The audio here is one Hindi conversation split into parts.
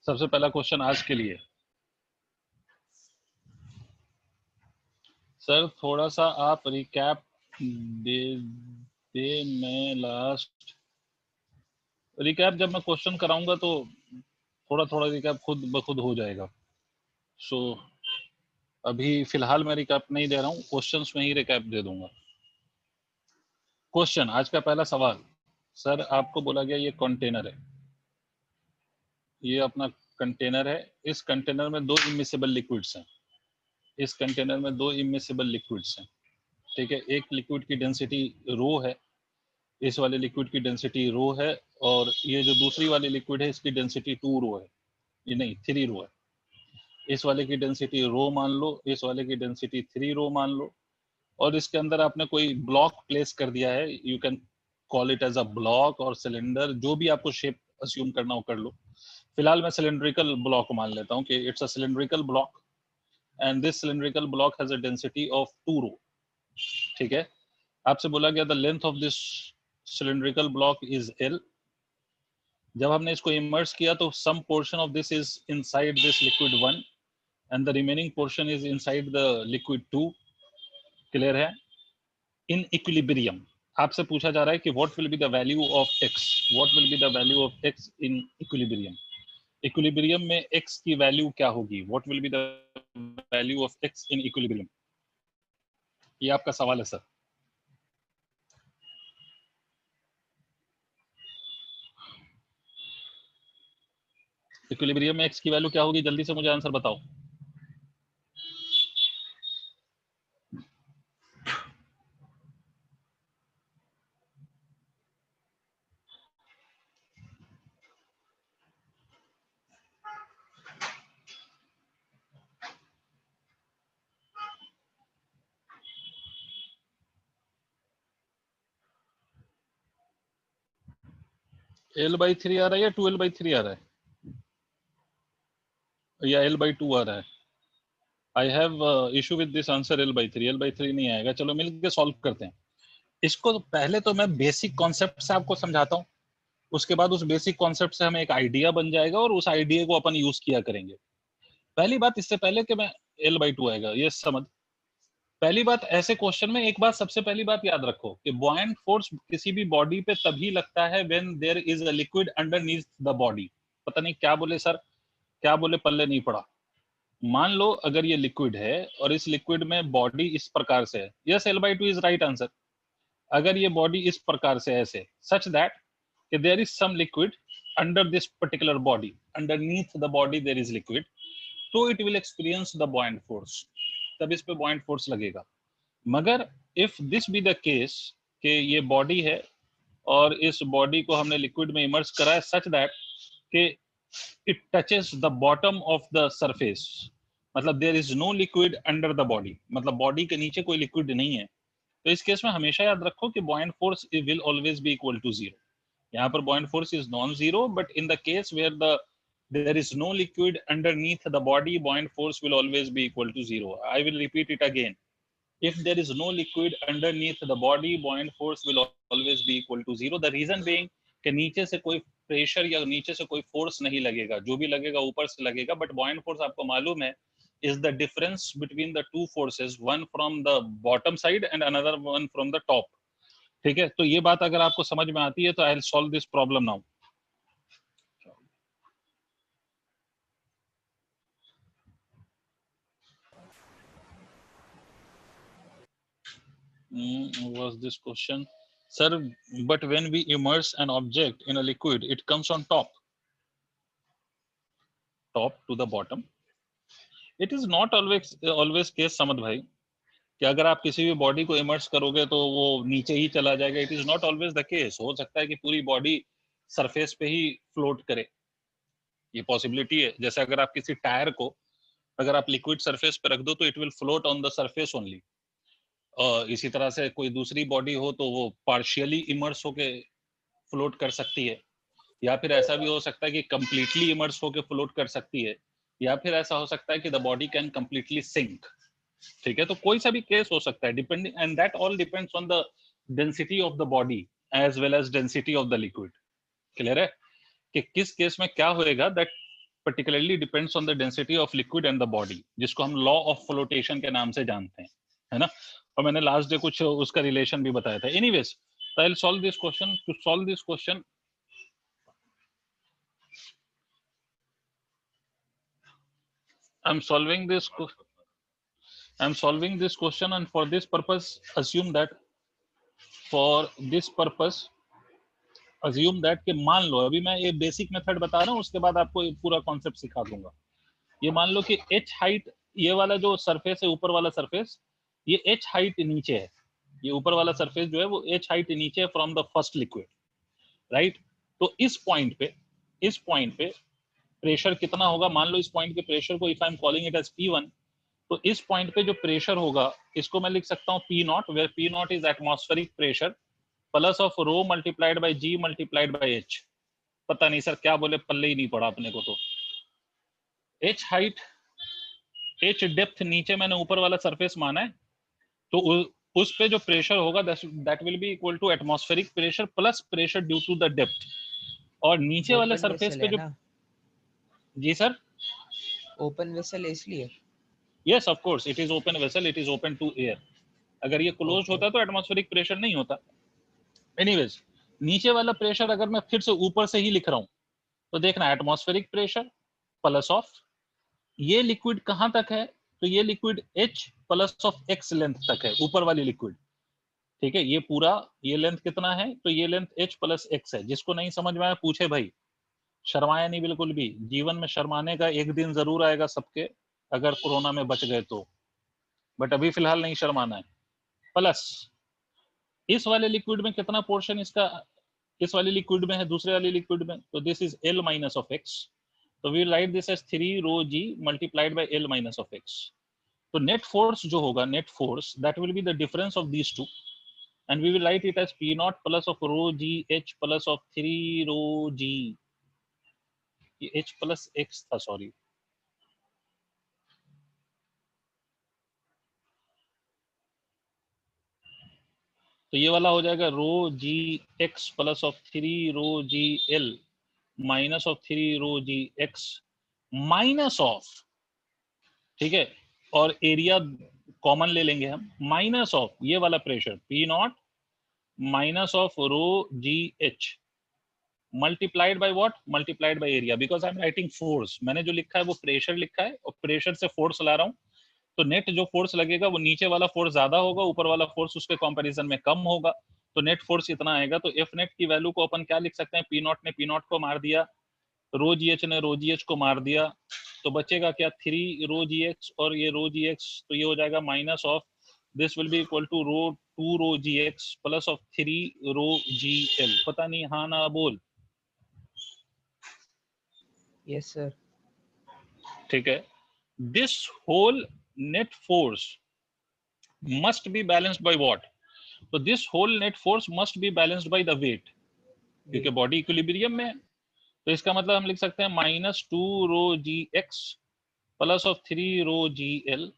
सबसे पहला क्वेश्चन आज के लिए सर, थोड़ा सा आप रिकैप दे मैं लास्ट रिकैप जब मैं क्वेश्चन कराऊंगा तो थोड़ा थोड़ा रिकैप खुद ब खुद हो जाएगा। सो अभी फिलहाल मैं रिकैप नहीं दे रहा हूँ, क्वेश्चंस में ही रिकैप दे दूंगा। क्वेश्चन आज का पहला सवाल, सर आपको बोला गया ये कंटेनर है, ये अपना कंटेनर है, इस कंटेनर में दो इमिसिबल लिक्विड्स हैं, इस कंटेनर में दो इमिसिबल लिक्विड्स हैं, ठीक है। एक लिक्विड की डेंसिटी रो है, इस वाले लिक्विड की डेंसिटी रो है, और ये जो दूसरी वाली लिक्विड है इसकी डेंसिटी 2 रो है, ये नहीं 3 रो है। इस वाले की डेंसिटी रो मान लो, इस वाले की डेंसिटी 3 रो मान लो, और इसके अंदर आपने कोई ब्लॉक प्लेस कर दिया है, you can call it as a block और सिलेंडर, जो भी आपको शेप अस्यूम करना हो कर लो। फिलहाल मैं सिलेंड्रिकल ब्लॉक मान लेता हूँ कि it's a cylindrical block and this cylindrical block has a density of 2 rho, ठीक है। आपसे बोला गया the length of this cylindrical block is L। जब हमने इसको इमर्स किया तो some portion of this is inside this liquid 1 and the remaining portion is inside the liquid 2। Clear है? इन इक्विलिब्रियम आपसे पूछा जा रहा है कि what will be the value of x, what will be the value of x in equilibrium. Equilibrium में x की वैल्यू क्या होगी, what will be the value of x in equilibrium, ये आपका सवाल है सर। इक्विलिब्रियम में x की वैल्यू क्या होगी, जल्दी से मुझे आंसर बताओ। L/3 आ रहा है या 2L/3 आ रहा है या L/2 आ रहा है? I have issue with this answer L/3, L/3 नहीं आएगा। चलो मिलके सॉल्व करते हैं इसको। तो पहले तो मैं बेसिक कॉन्सेप्ट से आपको समझाता हूँ, उसके बाद उस बेसिक कॉन्सेप्ट से हमें एक आइडिया बन जाएगा और उस आइडिया को अपन यूज किया करेंगे। पहली बात, इससे पहले कि मैं L/2 आएगा ये समझ, पहली बात ऐसे क्वेश्चन में एक बात सबसे पहली बात याद रखो कि बुआयंट फोर्स किसी भी बॉडी पे तभी लगता है when there is a liquid underneath the body. पता नहीं क्या बोले सर, क्या बोले पल्ले नहीं पड़ा। मान लो अगर ये लिक्विड है और इस लिक्विड में बॉडी इस प्रकार से है, yes L/2 is right answer. अगर ये बॉडी इस प्रकार से ऐसे सच दैट कि there is some liquid under this particular body, underneath the body there is liquid, तो it will experience the buoyant force, तब इस पे buoyant फोर्स लगेगा। मगर if this be the case कि ये बॉडी है और इस बॉडी को हमने लिक्विड में इमर्स करा है सच दैट कि it touches the bottom of the surface, मतलब there is no liquid under the body, मतलब बॉडी के नीचे कोई लिक्विड नहीं है, तो इस केस में हमेशा याद रखो कि buoyant force will always be equal to 0। यहाँ पर buoyant force is non-zero, but in the case where there is no liquid underneath the body, buoyant force will always be equal to 0. I will repeat it again. If there is no liquid underneath the body, buoyant force will always be equal to 0. The reason being कि नीचे से कोई प्रेशर या नीचे से कोई फोर्स नहीं लगेगा, जो भी लगेगा ऊपर से लगेगा, बट buoyant force आपको मालूम है is the difference between the two forces, one from the bottom side and another one from the top. ठीक है, तो ये बात अगर आपको समझ में आती है तो I will solve this problem now. Was this question, sir? But when we immerse an object in a liquid, it comes on top to the bottom. It is not always case समझ भाई कि अगर आप किसी भी बॉडी को इमर्स करोगे तो वो नीचे ही चला जाएगा। It is not always the case. हो सकता है कि पूरी बॉडी सरफेस पे ही फ्लोट करे, ये पॉसिबिलिटी है। जैसे अगर आप किसी टायर को अगर आप लिक्विड सरफेस पे रख दो तो it will float on the surface only. इसी तरह से कोई दूसरी बॉडी हो तो वो पार्शियली इमर्स होके फ्लोट कर सकती है, या फिर ऐसा भी हो सकता है कि कंप्लीटली इमर्स होके फ्लोट कर सकती है, या फिर ऐसा हो सकता है कि the body can completely sink. ठीक है, तो कोई सा भी केस हो सकता है, depending, and that all depends on the density of the body as well as density of the liquid. Clear है कि किस केस में क्या होएगा, that particularly depends on the density of liquid and the body, जिसको हम law of flotation के नाम से जानते हैं, है ना? और मैंने लास्ट डे कुछ उसका रिलेशन भी बताया था. Anyways, I'll solve this question. To solve this question, I'm solving this question, and for this purpose, assume that कि मान लो, अभी मैं ये बेसिक मेथड बता रहा हूँ, उसके बाद आपको ये पूरा कॉन्सेप्ट सिखा दूंगा. ये मान लो कि h हाइट, ये वाला जो सरफेस है, ऊपर वाला सरफेस, ये h हाइट नीचे है. ये ऊपर वाला सरफेस जो है वो h हाइट नीचे है from the first liquid, right? तो इस पॉइंट पे प्रेशर कितना होगा? मान लो इस पॉइंट के प्रेशर को, if I am calling it as P1, तो इस पॉइंट पे जो प्रेशर होगा, इसको मैं लिख सकता हूँ P0, where P0 is atmospheric pressure plus of rho multiplied by G multiplied by H. पता नहीं सर क्या बोले, पल्ले ही नहीं पड़ा अपने को. तो H हाइट, H डेप्थ नीचे मैंने ऊपर वाला सरफेस माना है, तो उस पे जो प्रेशर होगा that will be equal to atmospheric pressure plus pressure due to the depth. और नीचे वाले सरफेस पे जो, जी सर, ओपन वेसल है इसलिए. Yes of course, it is open vessel, it is open to air. अगर ये क्लोज होता तो एटमॉस्फेरिक प्रेशर नहीं होता. एनीवेज, नीचे वाला प्रेशर अगर मैं फिर से ऊपर से ही लिख रहा हूं, तो देखना एटमॉस्फेरिक प्रेशर प्लस ऑफ, ये लिक्विड कहां तक है? तो ये liquid H plus of X length तक है, ऊपर वाली लिक्विड. ठीक है, ये पूरा, ये लेंथ कितना है? तो ये लेंथ H प्लस X है. जिसको नहीं समझ में आया पूछे भाई, शर्माया नहीं बिल्कुल भी. जीवन में शर्माने का एक दिन जरूर आएगा सबके, अगर कोरोना में बच गए तो, बट अभी फिलहाल नहीं शर्माना है. प्लस इस वाले लिक्विड में कितना पोर्शन इसका इस वाली लिक्विड में है, दूसरे वाली लिक्विड में? तो this is L minus of X. तो we write this as 3 rho G multiplied by L minus of X. तो नेट फोर्स जो होगा, net force, that will be the difference of these two, and we will write it as P0 plus of rho G H plus of 3 rho G. ये H plus X था, सॉरी. तो ये वाला हो जाएगा rho G X plus of 3 rho G L minus of 3 rho G X minus of, ठीक है, और एरिया कॉमन ले लेंगे हम, माइनस ऑफ ये वाला pressure P0 minus of rho G H multiplied by what? Multiplied by area, because I am writing force. मैंने जो लिखा है वो प्रेशर लिखा है, और प्रेशर से फोर्स ला रहा हूँ. तो नेट जो फोर्स लगेगा वो नीचे वाला फोर्स ज्यादा होगा, ऊपर वाला फोर्स उसके कंपैरिजन में कम होगा. तो नेट फोर्स इतना आएगा. तो एफ नेट की वैल्यू को अपन क्या लिख सकते हैं? P0 ने P0 को मार दिया, रो जी एच ने रो जी एच को मार दिया, तो बचेगा क्या? 3 रो जी एक्स, और ये रो जी एक्स, तो ये हो जाएगा minus of, this will be equal to rho 2 rho G X plus of 3 rho G L. पता नहीं, हाँ ना बोल. Yes sir. ठीक है. This whole net force must be balanced by what? So this whole net force must be balanced by the weight, क्योंकि बॉडी इक्विलिब्रियम में है. तो इसका मतलब हम लिख सकते हैं -2 rho G X plus of 3 rho G L.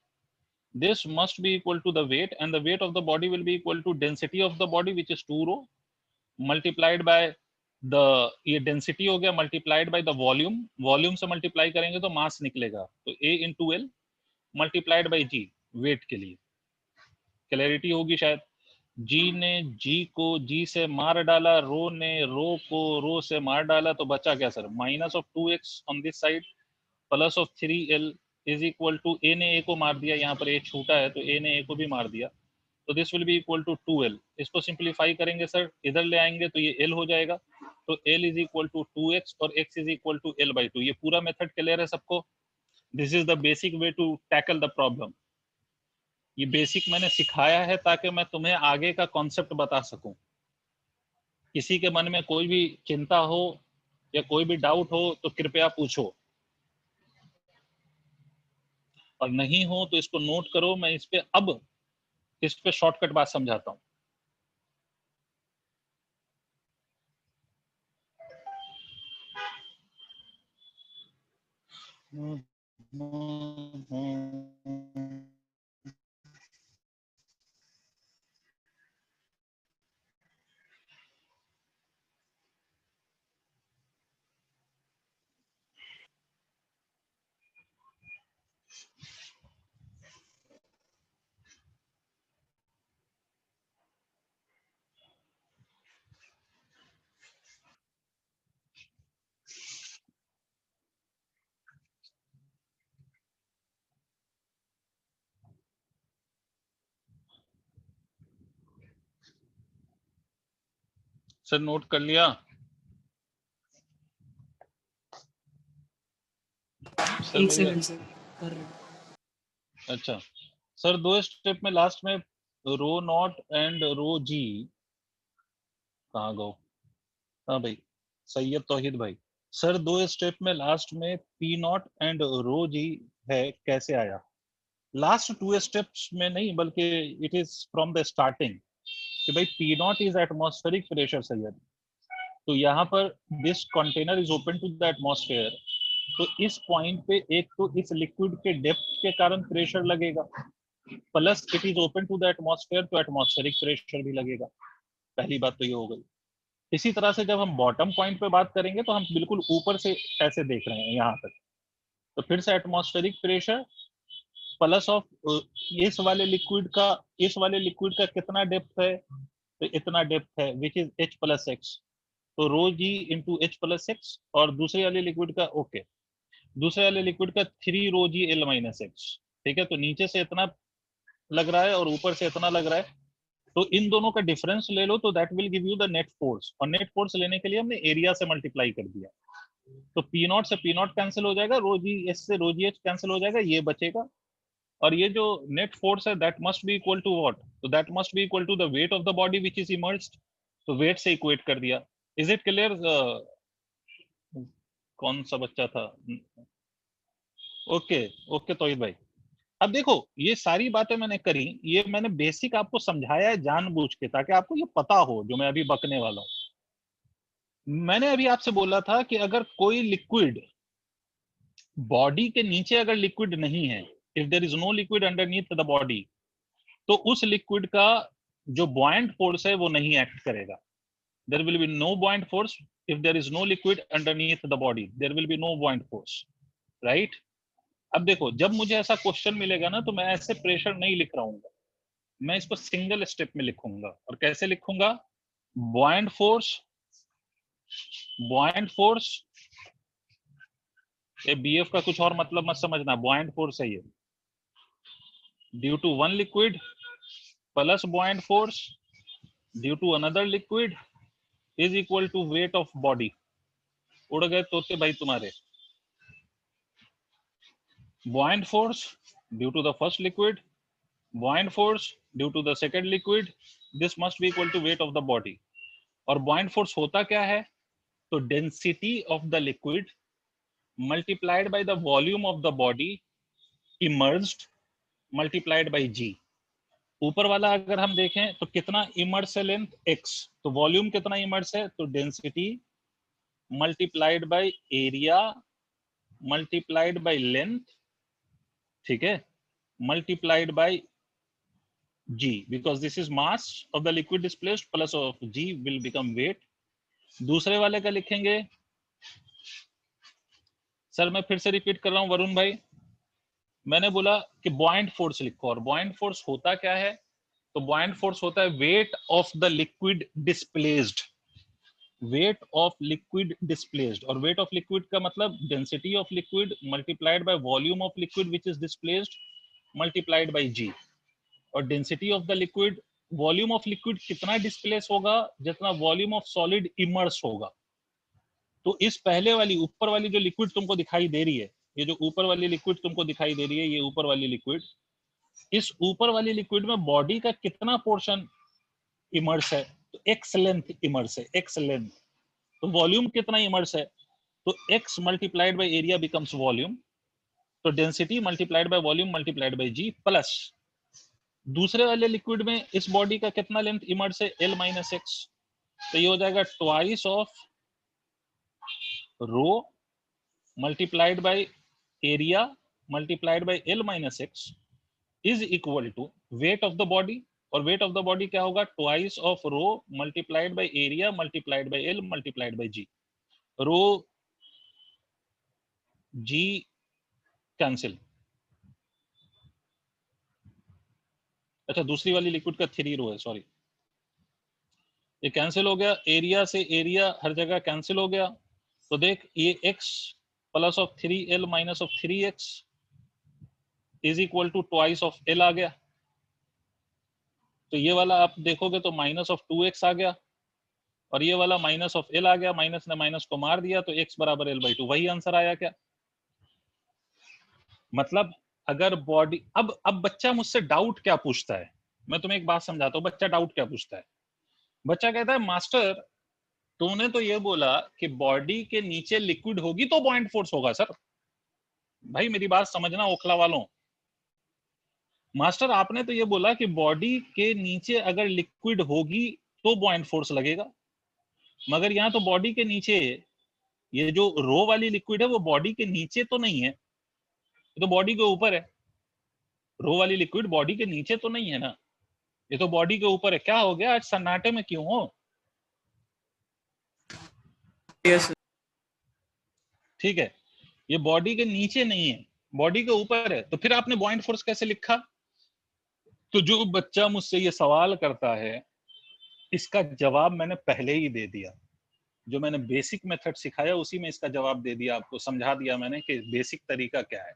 This must be equal to the weight, and the weight of the body will be equal to density of the body, which is 2 rho multiplied by the, ये डेंसिटी हो गया, multiplied by the volume. Volume से मल्टीप्लाई करेंगे तो मास निकलेगा, तो A into L multiplied by G, weight के लिए. क्लैरिटी होगी शायद. जी ने जी को जी से मार डाला, रो ने रो को रो से मार डाला, तो बचा क्या sir? Minus of 2x on this side plus of 3l is equal to, A ने ए को मार दिया, यहाँ पर ए छूटा है तो ए ने ए को भी मार दिया, तो this will be equal to 2l. इसको सिंप्लीफाई करेंगे सर, इधर ले आएंगे तो ये l हो जाएगा, तो l is equal to 2x और x is equal to l/2. ये पूरा मेथड क्लियर है सबको? This is the basic way to tackle the problem. ये बेसिक मैंने सिखाया है ताकि मैं तुम्हें आगे का कॉन्सेप्ट बता सकूं. किसी के मन में कोई भी चिंता हो या कोई भी डाउट हो तो कृपया पूछो, और नहीं हो तो इसको नोट करो. मैं इस पे शॉर्टकट बात समझाता हूं. सर नोट कर लिया सर एक मेरी। सेकंड सर कर रहे हैं। अच्छा सर, दो स्टेप में लास्ट में रो नॉट एंड रो जी कहाँ गो? हाँ भाई, सैयद तौहीद भाई। सर दो स्टेप में लास्ट में P not and rho G है, कैसे आया? लास्ट टू स्टेप्स में नहीं, बल्कि it is from the starting कि भाई P not is atmospheric pressure सैयद। तो यहाँ पर this container is open to the atmosphere, तो इस पॉइंट पे एक तो इस लिक्विड के डेप्थ के कारण प्रेशर लगेगा, plus it is open to the atmosphere, तो एटमॉस्फेरिक प्रेशर भी लगेगा। पहली बात तो ये हो गई। इसी तरह से जब हम बॉटम पॉइंट पे बात करेंगे तो हम बिल्कुल ऊपर से ऐसे देख रहे हैं यहाँ तक, तो फिर से एटमॉस्फेरिक प्रेशर प्लस ऑफ इस वाले लिक्विड का कितना डेप्थ है, तो इतना डेप्थ है which is H plus x, तो रो जी इंटू एच प्लस एक्स, और दूसरे वाले लिक्विड का ओके, दूसरे वाले लिक्विड का 3 rho G L minus x. ठीक है, तो नीचे से इतना लग रहा है और ऊपर से इतना लग रहा है, तो इन दोनों का डिफरेंस ले लो तो that will give you the net force, और नेट फोर्स लेने के लिए हमने एरिया से मल्टीप्लाई कर दिया, तो पी नॉट से पी नॉट कैंसिल हो जाएगा, रो जी एस से रो जी एच कैंसिल हो जाएगा, ये बचेगा, और ये जो नेट फोर्स है that must be equal to what, तो that must be equal to the weight of the body which is immersed, तो वेट से इक्वेट कर दिया। Is it clear? कौन सा बच्चा था? ओके ओके तौहीद भाई। अब देखो, ये सारी बातें मैंने करी, ये मैंने बेसिक आपको समझाया है जानबूझ के, ताकि आपको ये पता हो जो मैं अभी बकने वाला हूं। मैंने अभी आपसे बोला था कि अगर कोई लिक्विड बॉडी के नीचे अगर लिक्विड नहीं है, if there is no liquid underneath the body, तो उस लिक्विड का जो बॉयंट फोर्स है वो नहीं एक्ट करेगा। There will be no buoyant force if there is no liquid underneath the body, there will be no buoyant force, right? अब देखो, जब मुझे ऐसा क्वेश्चन मिलेगा ना, तो मैं ऐसे प्रेशर नहीं लिख रहा हूँ, मैं इसको सिंगल स्टेप में लिखूंगा। और कैसे लिखूंगा? बॉयंट फोर्स, बॉयंट फोर्स, ये बीएफ का कुछ और मतलब मत समझना, बॉयंट फोर्स है ये, due to one liquid plus buoyant force due to another liquid is equal to weight of body. उड़ गए तोते भाई तुम्हारे। Buoyant force due to the first liquid, buoyant force due to the second liquid, this must be equal to weight of the body. और बॉयंट फोर्स होता क्या है? तो density of the liquid multiplied by the volume of the body immersed multiplied by g। ऊपर वाला अगर हम देखें तो कितना इमर्स है? लेंथ x, तो वॉल्यूम कितना इमर्स है? तो density multiplied by area multiplied by length, ठीक है, multiplied by g, because this is mass of the liquid displaced plus of g will become weight। दूसरे वाले का लिखेंगे, सर मैं फिर से रिपीट कर रहा हूं वरुण भाई, मैंने बोला कि बॉयंट फोर्स लिखो, और बॉयंट फोर्स होता क्या है? तो बॉयंट फोर्स होता है weight of the liquid displaced, weight of liquid displaced, और वेट ऑफ लिक्विड का मतलब density of liquid multiplied by volume of liquid which is displaced multiplied by G. और density of the liquid, volume of liquid कितना डिस्प्लेस होगा? जितना वॉल्यूम ऑफ सॉलिड इमर्स होगा। तो इस पहले वाली ऊपर वाली जो लिक्विड तुमको दिखाई दे रही है, ये जो ऊपर वाली लिक्विड तुमको दिखाई दे रही है, ये ऊपर वाली लिक्विड, इस ऊपर वाली लिक्विड में बॉडी का कितना पोर्शन इमर्स है? तो एक्स लेंथ इमर्स है, एक्स लेंथ। तो वॉल्यूम कितना इमर्स है? तो X multiplied by area becomes volume, तो density multiplied by volume multiplied by G, plus दूसरे वाले लिक्विड में इस बॉडी का कितना लेंथ इमर्स है? एल माइनस एक्स, तो ये हो जाएगा twice of rho multiplied by area multiplied by L minus X is equal to weight of the body, और वेट ऑफ द बॉडी क्या होगा? Twice of rho multiplied by area multiplied by L multiplied by G. Rho G cancel, अच्छा दूसरी वाली लिक्विड का 3 रो है, सॉरी, ये कैंसिल हो गया, एरिया से एरिया हर जगह कैंसिल हो गया, तो देख ये x plus of 3l minus of 3x is equal to twice of l आ गया, तो ये वाला आप देखोगे तो माइनस ऑफ 2x आ गया, और ये वाला माइनस ऑफ एल आ गया, माइनस ने माइनस को मार दिया तो x बराबर l/2, वही आंसर आया क्या? मतलब अगर बॉडी, अब बच्चा मुझसे डाउट क्या पूछता है, मैं तुम्हें एक बात समझाता हूँ। बच्चा डाउट क्या पूछता है? बच्चा कहता है मास्टर तूने तो ये बोला कि बॉडी के नीचे लिक्विड होगी तो बॉइंट फोर्स होगा। सर भाई मेरी बात समझना ओखला वालों, मास्टर आपने तो ये बोला कि बॉडी के नीचे अगर लिक्विड होगी तो बॉइंट फोर्स लगेगा, मगर यहाँ तो बॉडी के नीचे ये जो रो वाली लिक्विड है वो बॉडी के नीचे तो नहीं है, ये तो बॉडी के ऊपर है। रो वाली लिक्विड बॉडी के नीचे तो नहीं है ना, ये तो बॉडी के ऊपर है। क्या हो गया आज सन्नाटे में क्यों हो? यस ठीक है, ये बॉडी के नीचे नहीं है, बॉडी के ऊपर है, तो फिर आपने बॉइंट फोर्स कैसे लिखा? तो जो बच्चा मुझसे ये सवाल करता है इसका जवाब मैंने पहले ही दे दिया। जो मैंने बेसिक मेथड सिखाया उसी में इसका जवाब दे दिया, आपको समझा दिया मैंने कि बेसिक तरीका क्या है।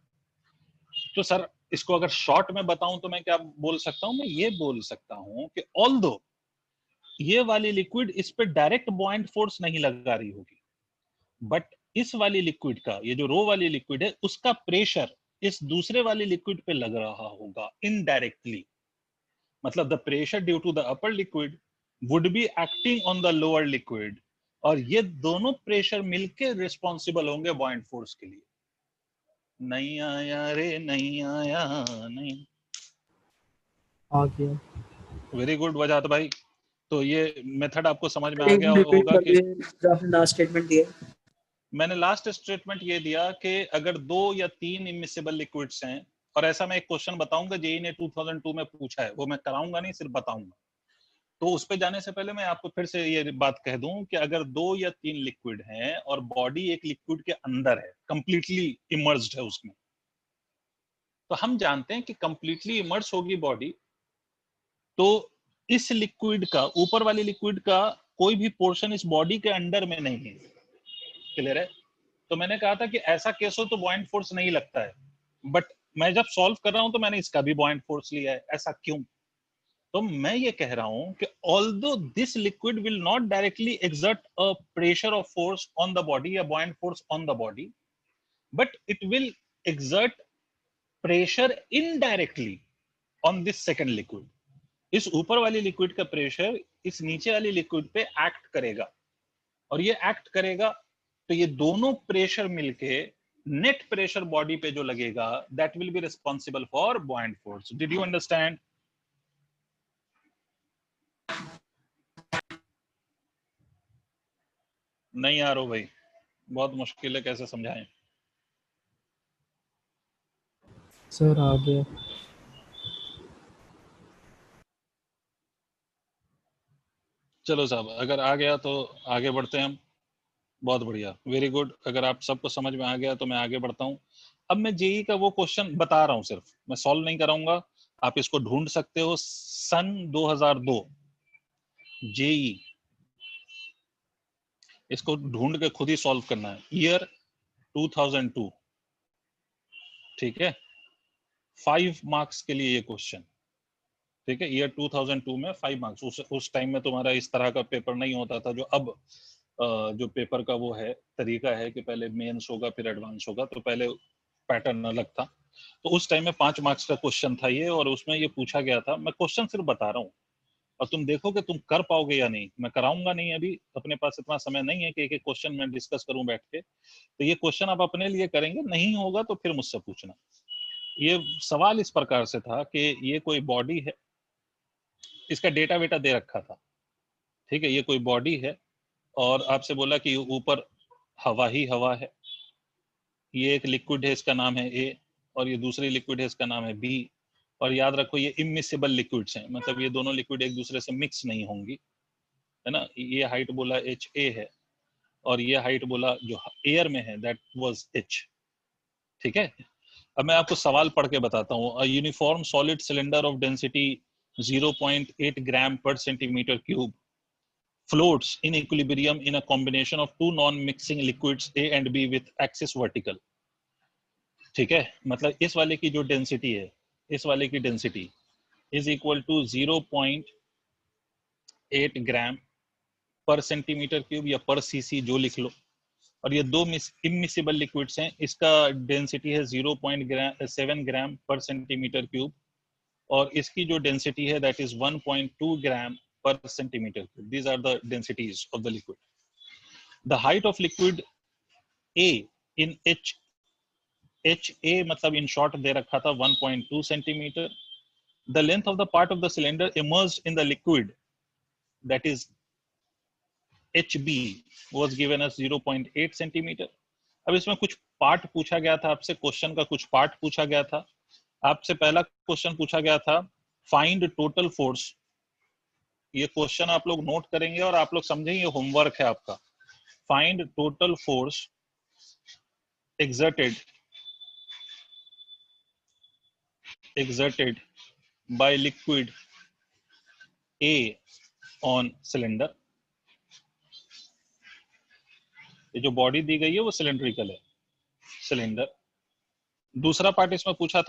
तो सर इसको अगर शॉर्ट में बताऊं तो मैं क्या बोल सकता हूं? मैं ये बोल सकता हूं कि ऑल्दो ये वाली लिक्विड इस पे डायरेक्ट बॉइंट फोर्स नहीं लगा रही होगी, बट इस वाली लिक्विड का, ये जो रो वाली लिक्विड है उसका प्रेशर इस दूसरे वाली लिक्विड पे लग रहा होगा इनडायरेक्टली। मतलब the pressure due to the upper liquid would be acting on the lower liquid, और ये दोनों प्रेशर मिलके रिस्पॉन्सिबल होंगे बॉइंट फोर्स के लिए। नहीं आया रे नहीं आया नहीं। आ गया। वेरी गुड वजाहत भाई। तो ये मेथड आपको समझ में आ एक गया रिपीट होगा कर कि दिए जो आपने लास्ट स्टेटमेंट दिया। मैंने लास्ट स्टेटमेंट ये दिया कि अगर 2 या 3 इमिसिबल लिक्विड्स हैं, और ऐसा मैं एक क्वेश्चन बताऊंगा जेई ने 2002 में पूछा है, वो मैं कराऊंगा नहीं सिर्फ बताऊंगा। तो उस पे जाने से पहले मैं आपको फिर से ये बात कह दूं कि अगर 2 या 3 लिक्विड हैं और बॉडी एक लिक्विड के अंदर है, कंप्लीटली इमर्ज्ड है उसमें, तो हम जानते हैं कि कंप्लीटली इमर्ज होगी बॉडी, तो इस लिक्विड का, ऊपर वाली लिक्विड का कोई भी पोर्शन इस बॉडी के अंडर में नहीं है। क्लियर है? तो मैंने कहा था कि ऐसा केस हो तो बॉइंट फोर्स नहीं लगता है, बट मैं जब सॉल्व कर रहा हूं तो मैंने इसका भी बॉइंट फोर्स लिया है। ऐसा क्यों? तो मैं ये कह रहा हूं कि although this liquid will not directly exert a pressure of force on the body या buoyant force on the body, but it will exert pressure indirectly on this second liquid. इस ऊपर वाली लिक्विड का प्रेशर इस नीचे वाली लिक्विड पे एक्ट करेगा, और ये एक्ट करेगा तो ये दोनों प्रेशर मिलके नेट प्रेशर बॉडी पे जो लगेगा that will be responsible for बॉइंट force. Did you understand? नहीं यार हो भाई, बहुत मुश्किल है, कैसे समझाएं? सर आ गया। चलो साहब अगर आ गया तो आगे बढ़ते हैं हम। बहुत बढ़िया, वेरी गुड। अगर आप सबको समझ में आ गया तो मैं आगे बढ़ता हूँ। अब मैं जेई का वो क्वेश्चन बता रहा हूँ, सिर्फ मैं सॉल्व नहीं कराऊंगा, आप इसको ढूंढ सकते हो। सन 2002 जेई, इसको ढूंढ के खुद ही सॉल्व करना है। ईयर 2002, ठीक है, 5 मार्क्स के लिए ये क्वेश्चन, ठीक है। ईयर 2002 में 5 मार्क्स। उस टाइम में तुम्हारा इस तरह का पेपर नहीं होता था जो अब जो पेपर का वो है तरीका है कि पहले मेंस होगा फिर एडवांस होगा, तो पहले पैटर्न अलग था। तो उस टाइम में 5 मार्क्स का क्वेश्चन था ये, और उसमें ये पूछा गया था। मैं क्वेश्चन सिर्फ बता रहा हूँ और तुम देखो कि तुम कर पाओगे या नहीं। मैं कराऊंगा नहीं, अभी अपने पास इतना समय नहीं है कि एक एक क्वेश्चन मैं डिस्कस करूं बैठ के। तो ये क्वेश्चन आप अपने लिए करेंगे, नहीं होगा तो फिर मुझसे पूछना। ये सवाल इस प्रकार से था कि ये कोई बॉडी है, इसका डेटा वेटा दे रखा था, ठीक है। ये कोई बॉडी है और आपसे बोला कि ऊपर हवा ही हवा है, ये एक लिक्विड है इसका नाम है ए, और ये दूसरी लिक्विड है इसका नाम है बी। और याद रखो ये इमिसिबल लिक्विड्स हैं, मतलब ये दोनों लिक्विड एक दूसरे से मिक्स नहीं होंगी, है ना। ये हाइट बोला एच ए है और ये हाइट बोला जो एयर में है दैट वाज एच, ठीक है। अब मैं आपको सवाल पढ़ के बताता हूँ। A uniform solid cylinder of density 0.8 ग्राम पर centimetre cube floats in equilibrium in a combination of two non-mixing liquids A and B with axis vertical, ठीक है। मतलब इस वाले की जो डेंसिटी है, इस वाले की डेंसिटी इज इक्वल टू 0.8 ग्राम पर सेंटीमीटर क्यूब या पर सीसी जो लिख लो, और ये दो इमिसिबल लिक्विड्स हैं, इसका डेंसिटी है 0.7 ग्राम पर सेंटीमीटर क्यूब, और इसकी जो डेंसिटी है that is 1.2 gram per centimeter cube. These are the densities of the liquid. The height of liquid A in HA मतलब in short दे रखा था 1.2 centimeter. The length of the part of the cylinder immersed in the liquid, that is HB, was given as 0.8 centimeter. अब इसमें कुछ पार्ट पूछा गया था आपसे, क्वेश्चन का कुछ पार्ट पूछा गया था आपसे। पहला क्वेश्चन पूछा गया था फाइंड टोटल फोर्स। ये क्वेश्चन आप लोग नोट करेंगे और आप लोग समझेंगे, होमवर्क है आपका। Find total force exerted by liquid A on cylinder। ये जो बॉडी दी गई है वो सिलेंड्रिकल है, सिलेंडर। दूसरा पार्ट इसमें पूछा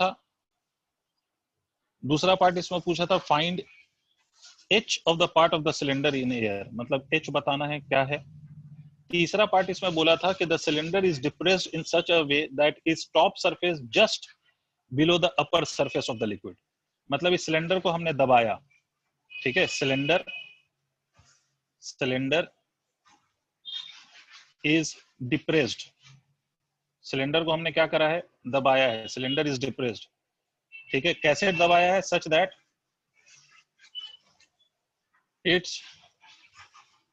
था find H of the part of the cylinder in air, मतलब H बताना है क्या है। तीसरा पार्ट इसमें बोला था कि the cylinder is depressed in such a way that its top surface just below the upper surface of the liquid, मतलब इस सिलेंडर को हमने दबाया, ठीक है। सिलेंडर इज डिप्रेस्ड, सिलेंडर को हमने क्या करा है, दबाया है। सिलेंडर इज डिप्रेस्ड, ठीक है। कैसे दबाया है, such that its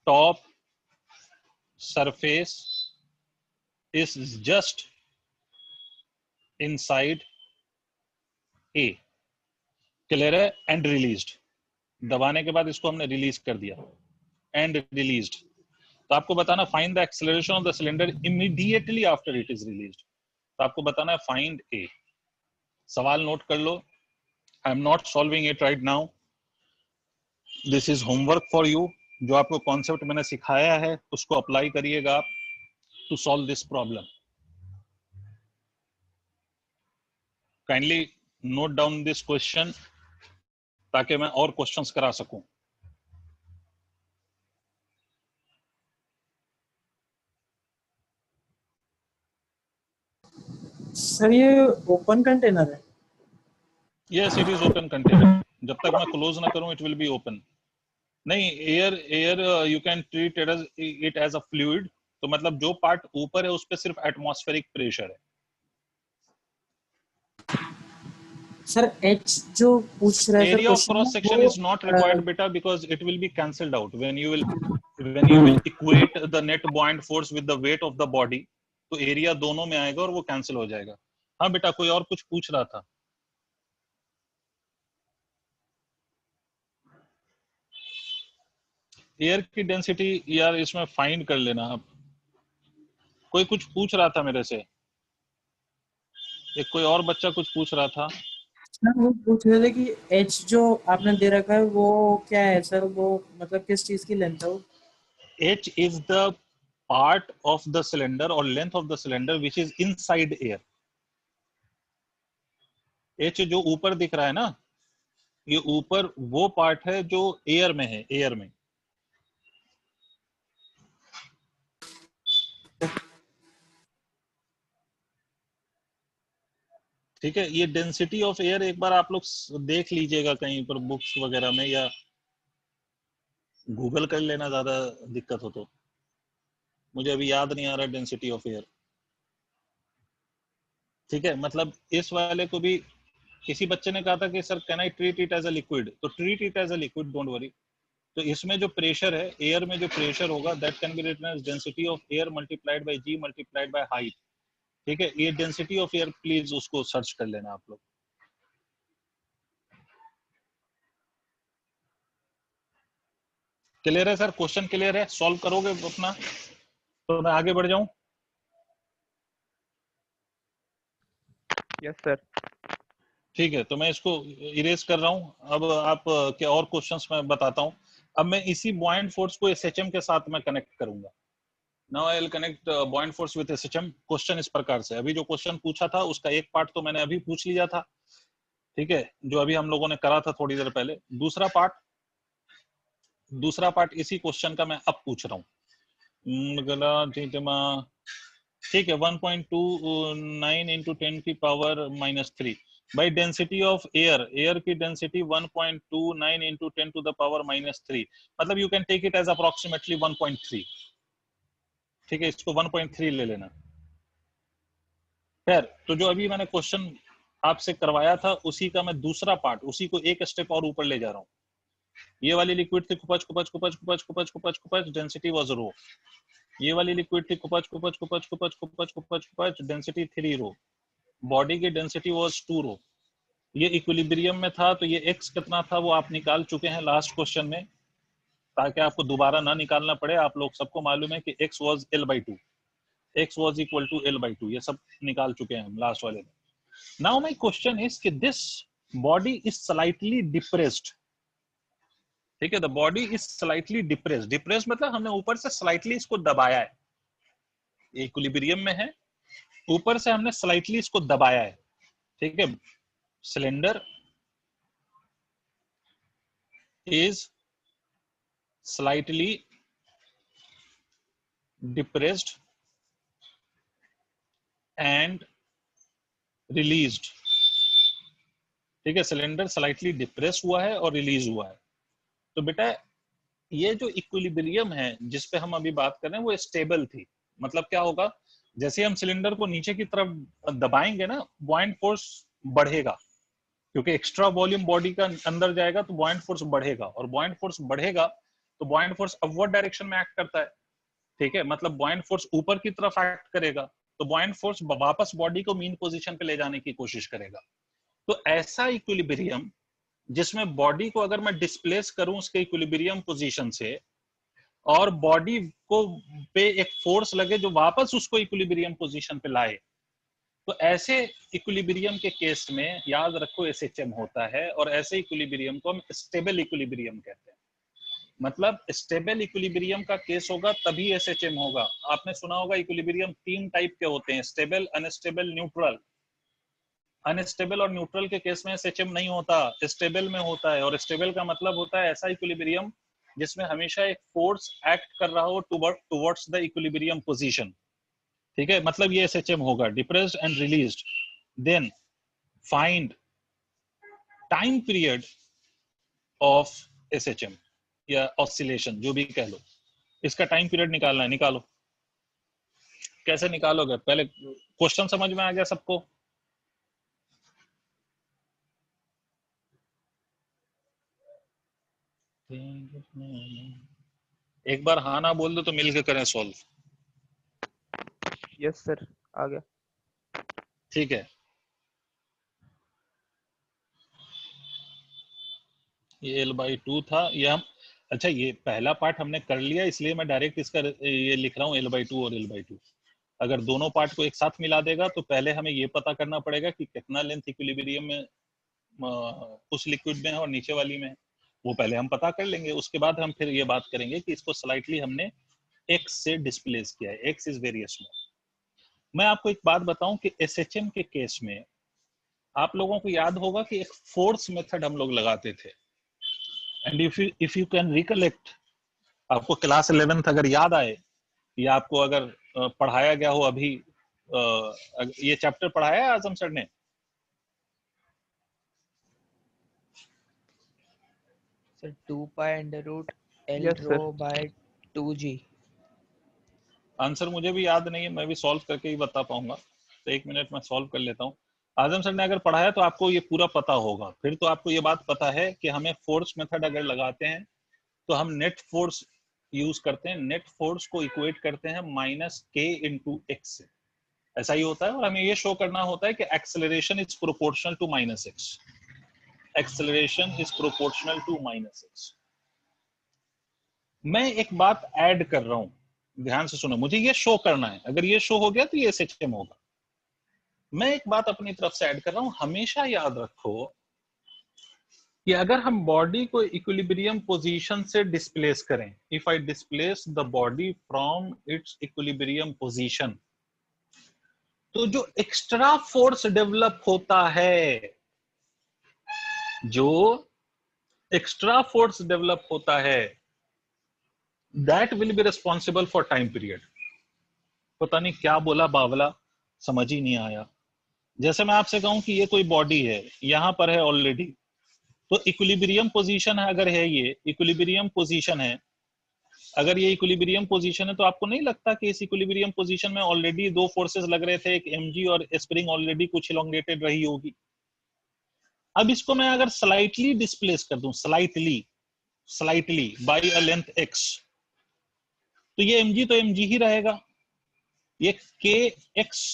top surface is just inside a, clear है। एंड रिलीज्ड, दबाने के बाद इसको हमने रिलीज कर दिया, एंड रिलीज्ड। तो आपको बताना find the acceleration of the cylinder immediately after it is released. तो आपको बताना है फाइंड ए। सवाल नोट कर लो, I am not solving it right now, this is homework for you. जो आपको कॉन्सेप्ट मैंने सिखाया है उसको अप्लाई करिएगा आप to solve this problem. Kindly note down this question ताकि मैं और क्वेश्चंस करा सकूं। सर ये ओपन कंटेनर है? Yes it is open container, जब तक मैं क्लोज ना करूं इट विल बी ओपन। नहीं, air you can treat it as a fluid, तो मतलब जो पार्ट ऊपर है उस पे सिर्फ एटमॉस्फेरिक प्रेशर है। सर एच जो पूछ रहा है sir area of question cross में सेक्शन वो इज नॉट रिक्वायर्ड बेटा, because it will be cancelled out when you will equate the net buoyant force with the weight of the body, तो एरिया दोनों में आएगा और वो कैंसिल हो जाएगा। हाँ बेटा, कोई और कुछ पूछ रहा था। एयर की डेंसिटी यार इसमें फाइंड कर लेना आप। कोई कुछ पूछ रहा था मेरे से, एक कोई और बच्चा कुछ पूछ रहा था। सर वो पूछ रहे थे कि एच जो आपने दे रखा है वो क्या है सर, वो मतलब किस चीज की लेंथ है वो? H is the part of the cylinder or length of the cylinder which is inside air। H जो ऊपर दिख रहा है ना, ये ऊपर वो पार्ट है जो एयर में है, एयर में। ठीक है, ये डेंसिटी ऑफ एयर एक बार आप लोग देख लीजिएगा कहीं पर बुक्स वगैरह में, या गूगल कर लेना ज्यादा दिक्कत हो तो। मुझे अभी याद नहीं आ रहा डेंसिटी ऑफ एयर। ठीक है, मतलब इस वाले को भी किसी बच्चे ने कहा था कि sir can I treat it as a liquid, तो treat it as a liquid, don't worry. तो इसमें जो प्रेशर है, एयर में जो प्रेशर होगा, that can be written as density of air multiplied by g multiplied by height. ठीक है, ये डेंसिटी ऑफ एयर प्लीज उसको सर्च कर लेना आप लोग। क्लियर है सर? क्वेश्चन क्लियर है? सॉल्व करोगे अपना तो मैं आगे बढ़ जाऊं? Yes sir. ठीक है, तो मैं इसको इरेज कर रहा हूं। अब आप के और क्वेश्चंस मैं बताता हूं। अब मैं इसी बॉयंट फोर्स को एसएचएम के साथ मैं कनेक्ट करूंगा। Now I will connect buoyant force with SHM. Question इस प्रकार से, अभी जो क्वेश्चन पूछा था उसका एक पार्ट तो मैंने अभी पूछ लिया था, ठीक है, जो अभी हम लोगों ने करा था थोड़ी देर पहले। दूसरा पार्ट दूसरा पार्ट इसी क्वेश्चन का मैं अब पूछ रहा हूँ। ठीक है, 1.29 इंटू 10 की power -3 by density of air, air की density 1.29 into 10 to the power -3, मतलब you can take it as approximately 1.3। ठीक है, इसको 1.3 ले लेना। खैर, तो जो अभी मैंने क्वेश्चन आपसे करवाया था उसी का मैं दूसरा पार्ट, उसी को एक स्टेप और ऊपर ले जा रहा हूँ। ये वाली लिक्विड थी कुपच कुपच कुपच कुपच कुपच कुपच कुपच, डेंसिटी वाज रो। ये वाली लिक्विड थी कुपच कुपच कुपच कुपच कुपच कुपच कुपच, डेंसिटी 3 रो। बॉडी की डेंसिटी वाज 2 रो। ये इक्विलिब्रियम में था, तो ये x कितना था वो आप निकाल चुके हैं लास्ट क्वेश्चन में, ताकि आपको दोबारा ना निकालना पड़े। आप लोग सबको मालूम है कि x was L/2, x was equal to L/2, ये सब निकाल चुके हैं हम लास्ट वाले में। नाउ माय क्वेश्चन इज कि this body is slightly depressed. ठीक है, the body is slightly depressed. Depressed मतलब हमने ऊपर से स्लाइटली इसको दबाया है, इक्विलिब्रियम में है, ऊपर से हमने स्लाइटली इसको दबाया है। ठीक है, cylinder is slightly depressed and released. ठीक है, सिलेंडर स्लाइटली डिप्रेस हुआ है और रिलीज हुआ है। तो बेटा ये जो इक्विलिब्रियम है जिस पे हम अभी बात कर रहे हैं वो स्टेबल थी। मतलब क्या होगा, जैसे हम सिलेंडर को नीचे की तरफ दबाएंगे ना, बॉयंट फोर्स बढ़ेगा, क्योंकि एक्स्ट्रा वॉल्यूम बॉडी का अंदर जाएगा तो बॉयंट फोर्स बढ़ेगा, और बॉयंट फोर्स बढ़ेगा तो बॉयंट फोर्स अपवर्ड डायरेक्शन में एक्ट करता है। ठीक है, मतलब बॉयंट फोर्स ऊपर की तरफ एक्ट करेगा, तो बॉयंट फोर्स वापस बॉडी को मीन पोजीशन पे ले जाने की कोशिश करेगा। तो ऐसा इक्विलिब्रियम जिसमें बॉडी को अगर मैं डिस्प्लेस करूं उसके इक्विलिब्रियम पोजीशन से, और बॉडी को पे एक फोर्स लगे जो वापस उसको इक्विलिब्रियम पोजीशन पे लाए, तो ऐसे इक्विलिब्रियम के केस में याद रखो एसएचएम होता है, और ऐसे इक्विलिब्रियम को हम स्टेबल इक्विलिब्रियम कहते हैं। मतलब स्टेबल इक्विलिब्रियम का केस होगा तभी एसएचएम होगा। आपने सुना होगा इक्विलिब्रियम 3 टाइप के होते हैं, स्टेबल, अनस्टेबल, न्यूट्रल। अनस्टेबल और न्यूट्रल के केस में एसएचएम नहीं होता, स्टेबल में होता है। और स्टेबल का मतलब होता है ऐसा इक्विलिब्रियम जिसमें हमेशा एक फोर्स एक्ट कर रहा हो टुवर्ड्स द इक्विलिब्रियम पोजीशन। ठीक है, मतलब ये एसएचएम होगा, depressed and released. Then find time period of SHM या ऑसिलेशन, जो भी कह लो, इसका टाइम पीरियड निकालना है। निकालो। कैसे निकालोगे? पहले क्वेश्चन समझ में आ गया सबको? एक बार हाँ ना बोल दो तो मिलके करें सॉल्व। यस सर, आ गया। ठीक है, ये L/2 था ये हम। अच्छा, ये पहला पार्ट हमने कर लिया, इसलिए मैं डायरेक्ट इसका ये लिख रहा हूँ L/2 और L/2। अगर दोनों पार्ट को एक साथ मिला देगा तो पहले हमें ये पता करना पड़ेगा कि कितना लेंथ इक्विलिब्रियम में उस लिक्विड में है और नीचे वाली में है, वो पहले हम पता कर लेंगे। उसके बाद हम फिर ये बात करेंगे कि इसको स्लाइटली हमने x से डिस्प्लेस किया है, x इज वेरी स्मॉल। मैं आपको एक बात बताऊं कि एसएचएम के केस में आप लोगों को याद होगा कि एक फोर्स मेथड हम लोग लगाते थे। And if you can recollect, आपको क्लास 11th अगर याद आए या आपको अगर पढ़ाया गया हो अभी, ये चैप्टर पढ़ाया है आजम सर ने? Sir 2 pi under root L Yes, rho sir. By 2g। Answer मुझे भी याद नहीं है, मैं भी सॉल्व करके ही बता पाऊंगा, तो 1 मिनट में सॉल्व कर लेता हूँ। आजम सर ने अगर पढ़ाया तो आपको ये पूरा पता होगा। फिर तो आपको ये बात पता है कि हमें फोर्स मेथड अगर लगाते हैं तो हम नेट फोर्स यूज करते हैं। नेट फोर्स को इक्वेट करते हैं -k/x से, ऐसा ही होता है। और हमें ये शो करना होता है कि acceleration is proportional to -x। Acceleration is proportional to -x। मैं एक बात ऐड कर रहा हूं, ध्यान से सुनो, मुझे ये शो करना है। अगर ये शो हो गया तो ये एसएचएम होगा। मैं एक बात अपनी तरफ से ऐड कर रहा हूं, हमेशा याद रखो कि अगर हम बॉडी को इक्विलिब्रियम पोजीशन से डिस्प्लेस करें, if I displace the body from its equilibrium position, तो जो एक्स्ट्रा फोर्स डेवलप होता है, जो एक्स्ट्रा फोर्स डेवलप होता है that will be responsible for time period. पता नहीं क्या बोला बावला, समझ ही नहीं आया। जैसे मैं आपसे कहूं कि ये कोई बॉडी है, यहां पर है ऑलरेडी, तो इक्विलिब्रियम पोजीशन है, अगर है ये इक्विलिब्रियम पोजीशन है, अगर ये इक्विलिब्रियम पोजीशन है, तो आपको नहीं लगता कि इस इक्विलिब्रियम पोजीशन में ऑलरेडी दो फोर्सेस लग रहे थे, एक mg और स्प्रिंग ऑलरेडी कुछ इलोंगेटेड रही होगी। अब इसको मैं अगर स्लाइटली डिस्प्लेस कर दूं, slightly by a length x, तो ये mg तो mg ही रहेगा, ये kx।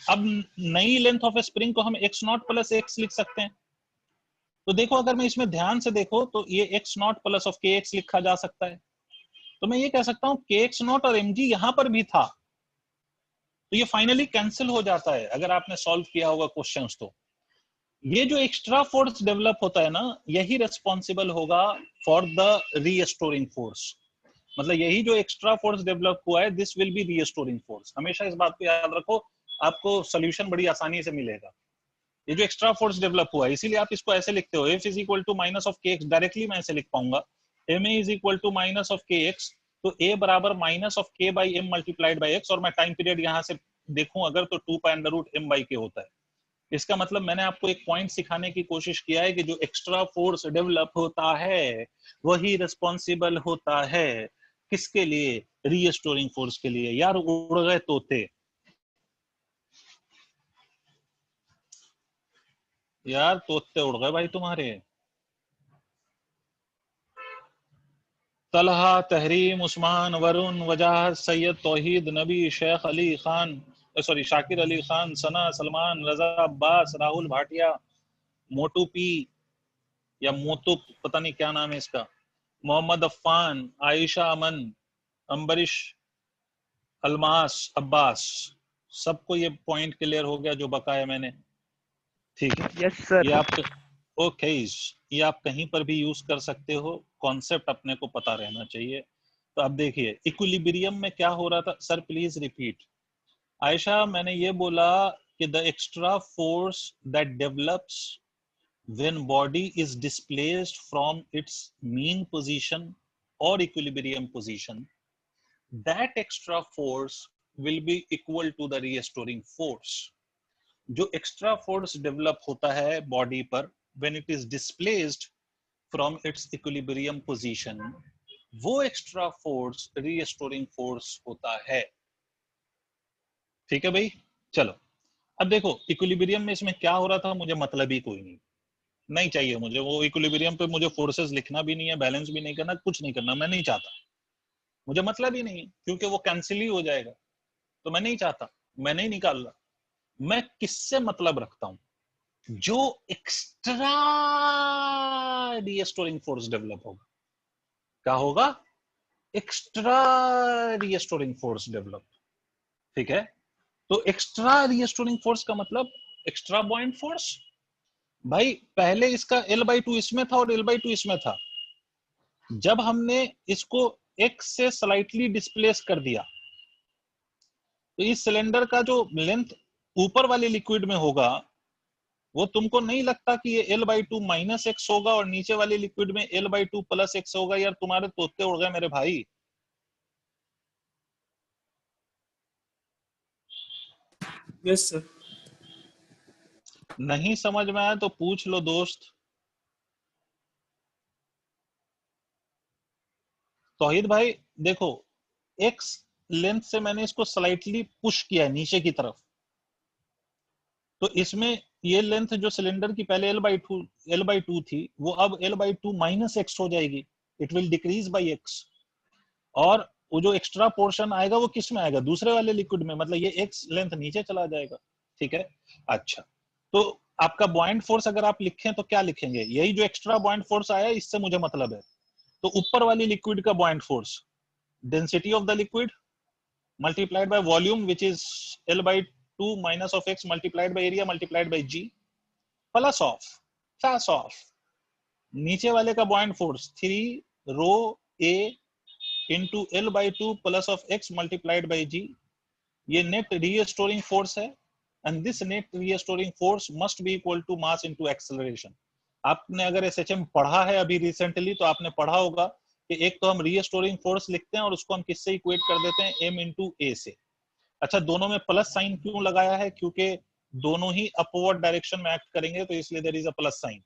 अब नई लेंथ ऑफ स्प्रिंग को हम x नॉट प्लस x लिख सकते हैं। तो देखो अगर मैं इसमें ध्यान से देखो तो ये x not plus of kx लिखा जा सकता है। तो मैं ये कह सकता हूं kx नॉट और mg यहां पर भी था, तो ये फाइनली कैंसिल हो जाता है अगर आपने सॉल्व किया होगा क्वेश्चंस। तो ये जो एक्स्ट्रा फोर्स डेवलप होता है ना, यही रिस्पॉन्सिबल होगा फॉर द रीस्टोरिंग फोर्स। मतलब यही जो एक्स्ट्रा फोर्स डेवलप हुआ है, this will B restoring force. हमेशा इस बात को याद रखो, आपको सोल्यूशन बड़ी आसानी से मिलेगा। ये जो एक्स्ट्रा फोर्स डेवलप हुआ है, इसीलिए आप इसको ऐसे लिखते हो, F is equal to minus of k x. Directly मैं ऐसे लिख पाऊंगा, Ma is equal to minus of k x, तो A बराबर minus of k by m multiplied by x. और मैं टाइम पीरियड यहाँ से देखूं अगर, तो 2 pi under root m by k होता है। इसका मतलब मैंने आपको एक पॉइंट सिखाने की कोशिश किया है कि जो एक्स्ट्रा फोर्स डेवलप होता है वही रिस्पॉन्सिबल होता है किसके लिए? रीस्टोरिंग फोर्स के लिए। यार उड़ गए तोते, यार तोते उड़ गए भाई तुम्हारे। तलहा, तहरीम, उस्मान, वरुण, वजाह, सैयद, तौहीद, नबी, शेख अली खान, सॉरी शाकिर अली खान, सना, सलमान, रजा, अब्बास, राहुल भाटिया, मोटू पी या मोतू, पता नहीं क्या नाम है इसका, मोहम्मद अफ़ान, आयशा अमन, अंबरिश, अलमास, अब्बास। सबको ये पॉइंट क्लियर हो गया जो बकाया मैंने? ठीक है, यस सर। ये आप ओके, ये आप कहीं पर भी यूज कर सकते हो, कॉन्सेप्ट अपने को पता रहना चाहिए। तो अब देखिए इक्विलिब्रियम में क्या हो रहा था। Sir please repeat. आयशा, मैंने ये बोला कि the extra force that develops when body is displaced from its mean position or equilibrium position, that extra force will be equal to the restoring force। जो एक्स्ट्रा फोर्स डेवलप होता है बॉडी पर when it is displaced from its equilibrium position, वो एक्स्ट्रा फोर्स रीस्टोरिंग फोर्स होता है। ठीक है भाई, चलो अब देखो इक्विलिब्रियम में इसमें क्या हो रहा था, मुझे मतलब ही कोई नहीं चाहिए मुझे वो इक्विलिब्रियम पे, मुझे फोर्सेस लिखना भी नहीं है, बैलेंस भी नहीं करना, कुछ नहीं करना, मैं नहीं चाहता, मुझे मतलब ही नहीं, क्योंकि वो कैंसिल ही हो जाएगा। तो मैं नहीं चाहता, मैं नहीं निकाल रहा। मैं किससे मतलब रखता हूं? जो एक्स्ट्रा रीस्टोरिंग फोर्स डेवलप होगा। क्या होगा? Extra restoring force develop. ठीक है, तो एक्स्ट्रा रीस्टोरिंग फोर्स का मतलब एक्स्ट्रा बॉइंट फोर्स। भाई पहले इसका L/2 इसमें था और L/2 इसमें था। जब हमने इसको x से स्लाइटली डिस्प्लेस कर दिया, तो इस सिलेंडर का जो लेंथ ऊपर वाले लिक्विड में होगा, वो तुमको नहीं लगता कि ये L/2 माइनस एक्स होगा और नीचे वाले लिक्विड में L/2 प्लस एक्स होगा? यार तुम्हारे तोते उड़ गए मेरे भाई। Yes sir. नहीं समझ में आया तो पूछ लो दोस्त। तौहीद भाई देखो, एक्स लेंथ से मैंने इसको स्लाइटली पुश किया है नीचे की तरफ, तो इसमें ये लेंथ जो सिलेंडर की पहले L/2 थी, वो अब L/2 माइनस एक्स हो जाएगी। It will decrease by x. और वो जो एक्स्ट्रा पोर्शन आएगा वो किस में आएगा? दूसरे वाले लिक्विड में, मतलब ये एक्स लेंथ नीचे चला जाएगा। ठीक है, अच्छा, तो आपका बॉइंट फोर्स अगर आप लिखें तो क्या लिखेंगे? यही जो एक्स्ट्रा बॉइंट फोर्स आया इससे मुझे मतलब है। तो ऊपर वाली लिक्विड का buoyant force, density of the liquid multiplied by volume which is L/2 minus of x multiplied by area multiplied by g plus of face of नीचे वाले का buoyant force 3 rho a into L/2 plus of x multiplied by g। ये नेट रीस्टोरिंग फोर्स है, and this net restoring force must be equal to mass into acceleration. आपने अगर एसएचएम पढ़ा है अभी रिसेंटली, तो आपने पढ़ा होगा कि एक तो हम रीस्टोरिंग फोर्स लिखते हैं और उसको हम किससे इक्वेट कर देते हैं, m इंटू ए से। अच्छा, दोनों में प्लस साइन क्यों लगाया है, क्योंकि दोनों ही अपवर्ड डायरेक्शन में एक्ट करेंगे, तो इसलिए there is a plus sign.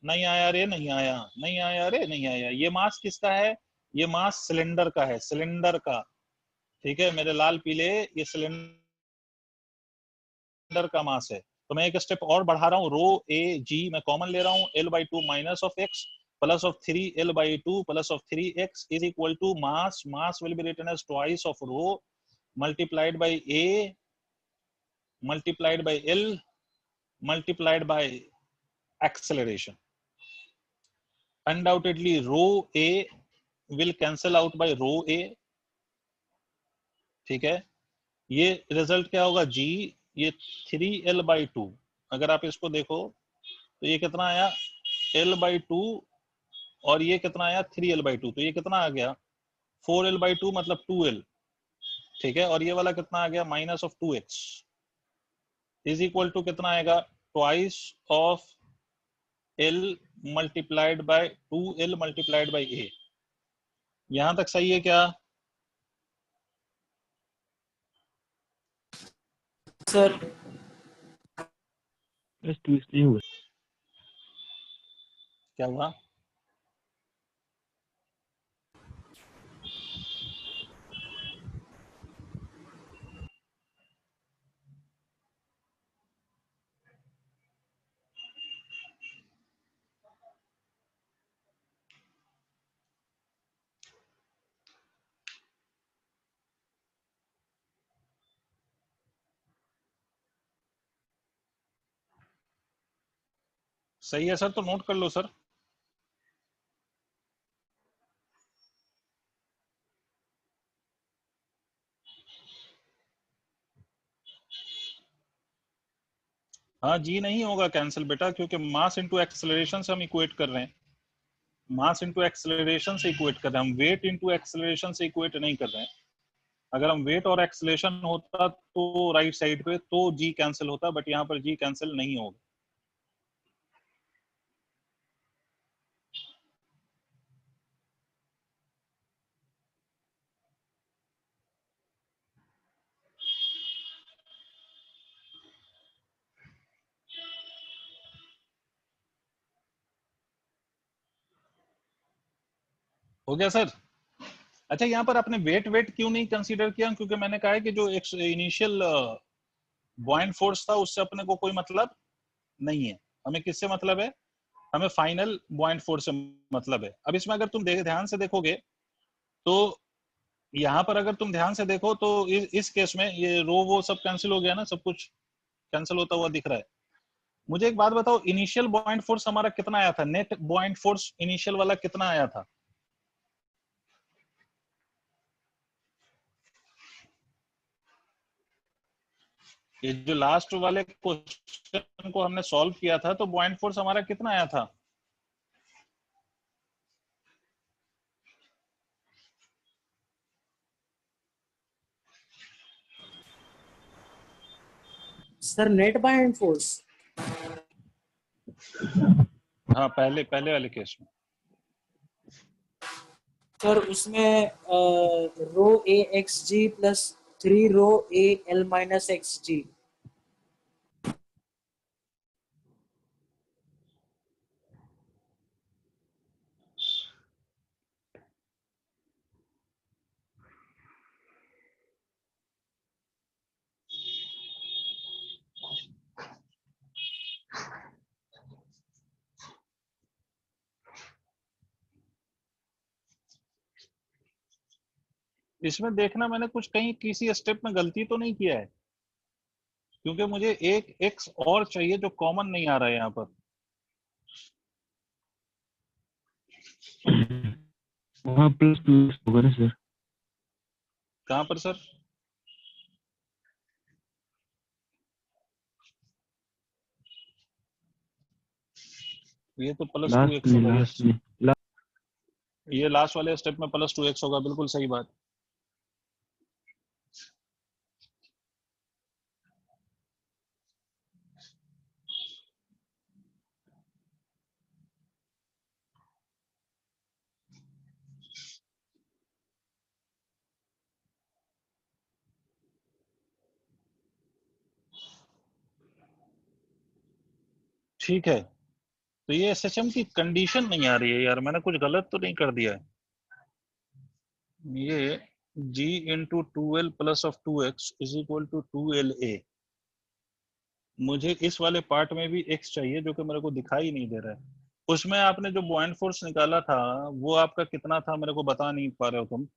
नहीं आया रे, नहीं आया, नहीं आया रे, नहीं आया। ये मास किसका है, ये मास सिलेंडर का है, सिलेंडर का। ठीक है मेरे लाल पीले, ये सिलेंडर का मास है। तो मैं एक स्टेप और बढ़ा रहा हूँ, रो ए जी मैं कॉमन ले रहा हूँ, L/2 minus of x plus of 3L/2 plus of 3x is equal to mass, mass will be written as twice of rho multiplied by A multiplied by L multiplied by acceleration. Undoubtedly rho A will cancel out by rho A। ठीक है, ये रिजल्ट क्या होगा जी, ये 3L/2, अगर आप इसको देखो तो ये कितना आया L/2 और ये कितना आया 3L/2, तो ये कितना आ गया 4L/2 मतलब 2L। ठीक है, और ये वाला कितना आ गया minus of 2x is equal to कितना आएगा twice of L multiplied by 2L multiplied by A। यहां तक सही है क्या? सर प्लस 2 इसलिए हुआ। क्या हुआ? सही है सर, तो नोट कर लो सर। हाँ जी नहीं होगा कैंसिल बेटा, क्योंकि मास इनटू एक्सेलरेशन से हम इक्वेट कर रहे हैं, मास इनटू एक्सेलरेशन से इक्वेट कर रहे हैं, हम वेट इनटू एक्सेलरेशन से इक्वेट नहीं कर रहे हैं। अगर हम वेट और एक्सेलरेशन होता तो राइट साइड पे तो जी कैंसिल होता, बट यहाँ पर जी कैंसिल नहीं होगा। हो गया सर? अच्छा, यहाँ पर आपने वेट वेट क्यों नहीं कंसीडर किया? क्योंकि मैंने कहा है कि जो एक इनिशियल बॉइंट फोर्स था उससे अपने को कोई मतलब नहीं है, हमें किससे मतलब है, हमें फाइनल बॉइंट फोर्स से मतलब है। अब इसमें अगर तुम ध्यान से देखोगे तो यहाँ पर अगर तुम ध्यान से देखो तो इस केस में ये रो वो सब कैंसिल हो गया ना, सब कुछ कैंसिल होता हुआ दिख रहा है। मुझे एक बात बताओ, इनिशियल बॉइंट फोर्स हमारा कितना आया था, नेट बॉइंट फोर्स इनिशियल वाला कितना आया था? ये जो लास्ट वाले क्वेश्चन को हमने सॉल्व किया था तो बॉइंट फोर्स हमारा कितना आया था? सर नेट बाइंड फोर्स, हाँ पहले पहले वाले केस में। सर उसमें rho A X G plus 3 rho A L minus X G. इसमें देखना मैंने कुछ कहीं किसी स्टेप में गलती तो नहीं किया है, क्योंकि मुझे एक एक्स और चाहिए जो कॉमन नहीं आ रहा है यहाँ पर। वहाँ प्लस 2 होगा ना सर? कहाँ पर सर? ये तो प्लस टू लास्ट एक्स में, होगा, लास्ट यस। में ये लास्ट वाले स्टेप में प्लस 2x होगा, बिल्कुल सही बात। ठीक है, तो ये एसएचएम की कंडीशन नहीं आ रही है यार, मैंने कुछ गलत तो नहीं कर दिया है। ये g into 2l plus of 2x is equal to 2la, मुझे इस वाले पार्ट में भी x चाहिए जो कि मेरे को दिखाई नहीं दे रहा है। उसमें आपने जो बॉइंड फोर्स निकाला था वो आपका कितना था मेरे को बता नहीं पा रहे हो तुम।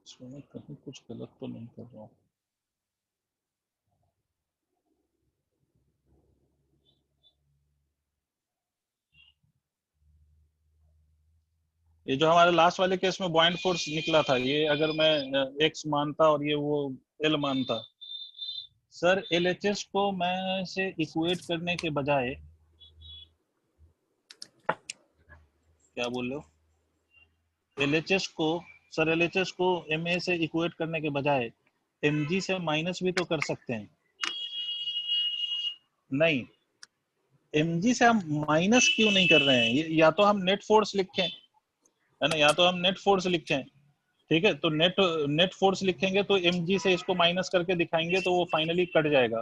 इसमें मैं कहीं कुछ गलत तो नहीं कर रहा हूँ। ये जो हमारे लास्ट वाले केस में बॉइंड फोर्स निकला था, ये अगर मैं x मानता और ये वो l मानता, सर LHS को मैं से इक्वेट करने के बजाय, क्या बोल रहे हो, LHS को, सर LHS को MA से इक्वेट करने के बजाय mg से माइनस भी तो कर सकते हैं। नहीं, mg से हम माइनस क्यों नहीं कर रहे हैं, या तो हम नेट फोर्स लिखें, है ना, या तो हम नेट फोर्स लिखें, ठीक है, तो नेट फोर्स लिखेंगे तो mg से इसको माइनस करके दिखाएंगे तो वो फाइनली कट जाएगा।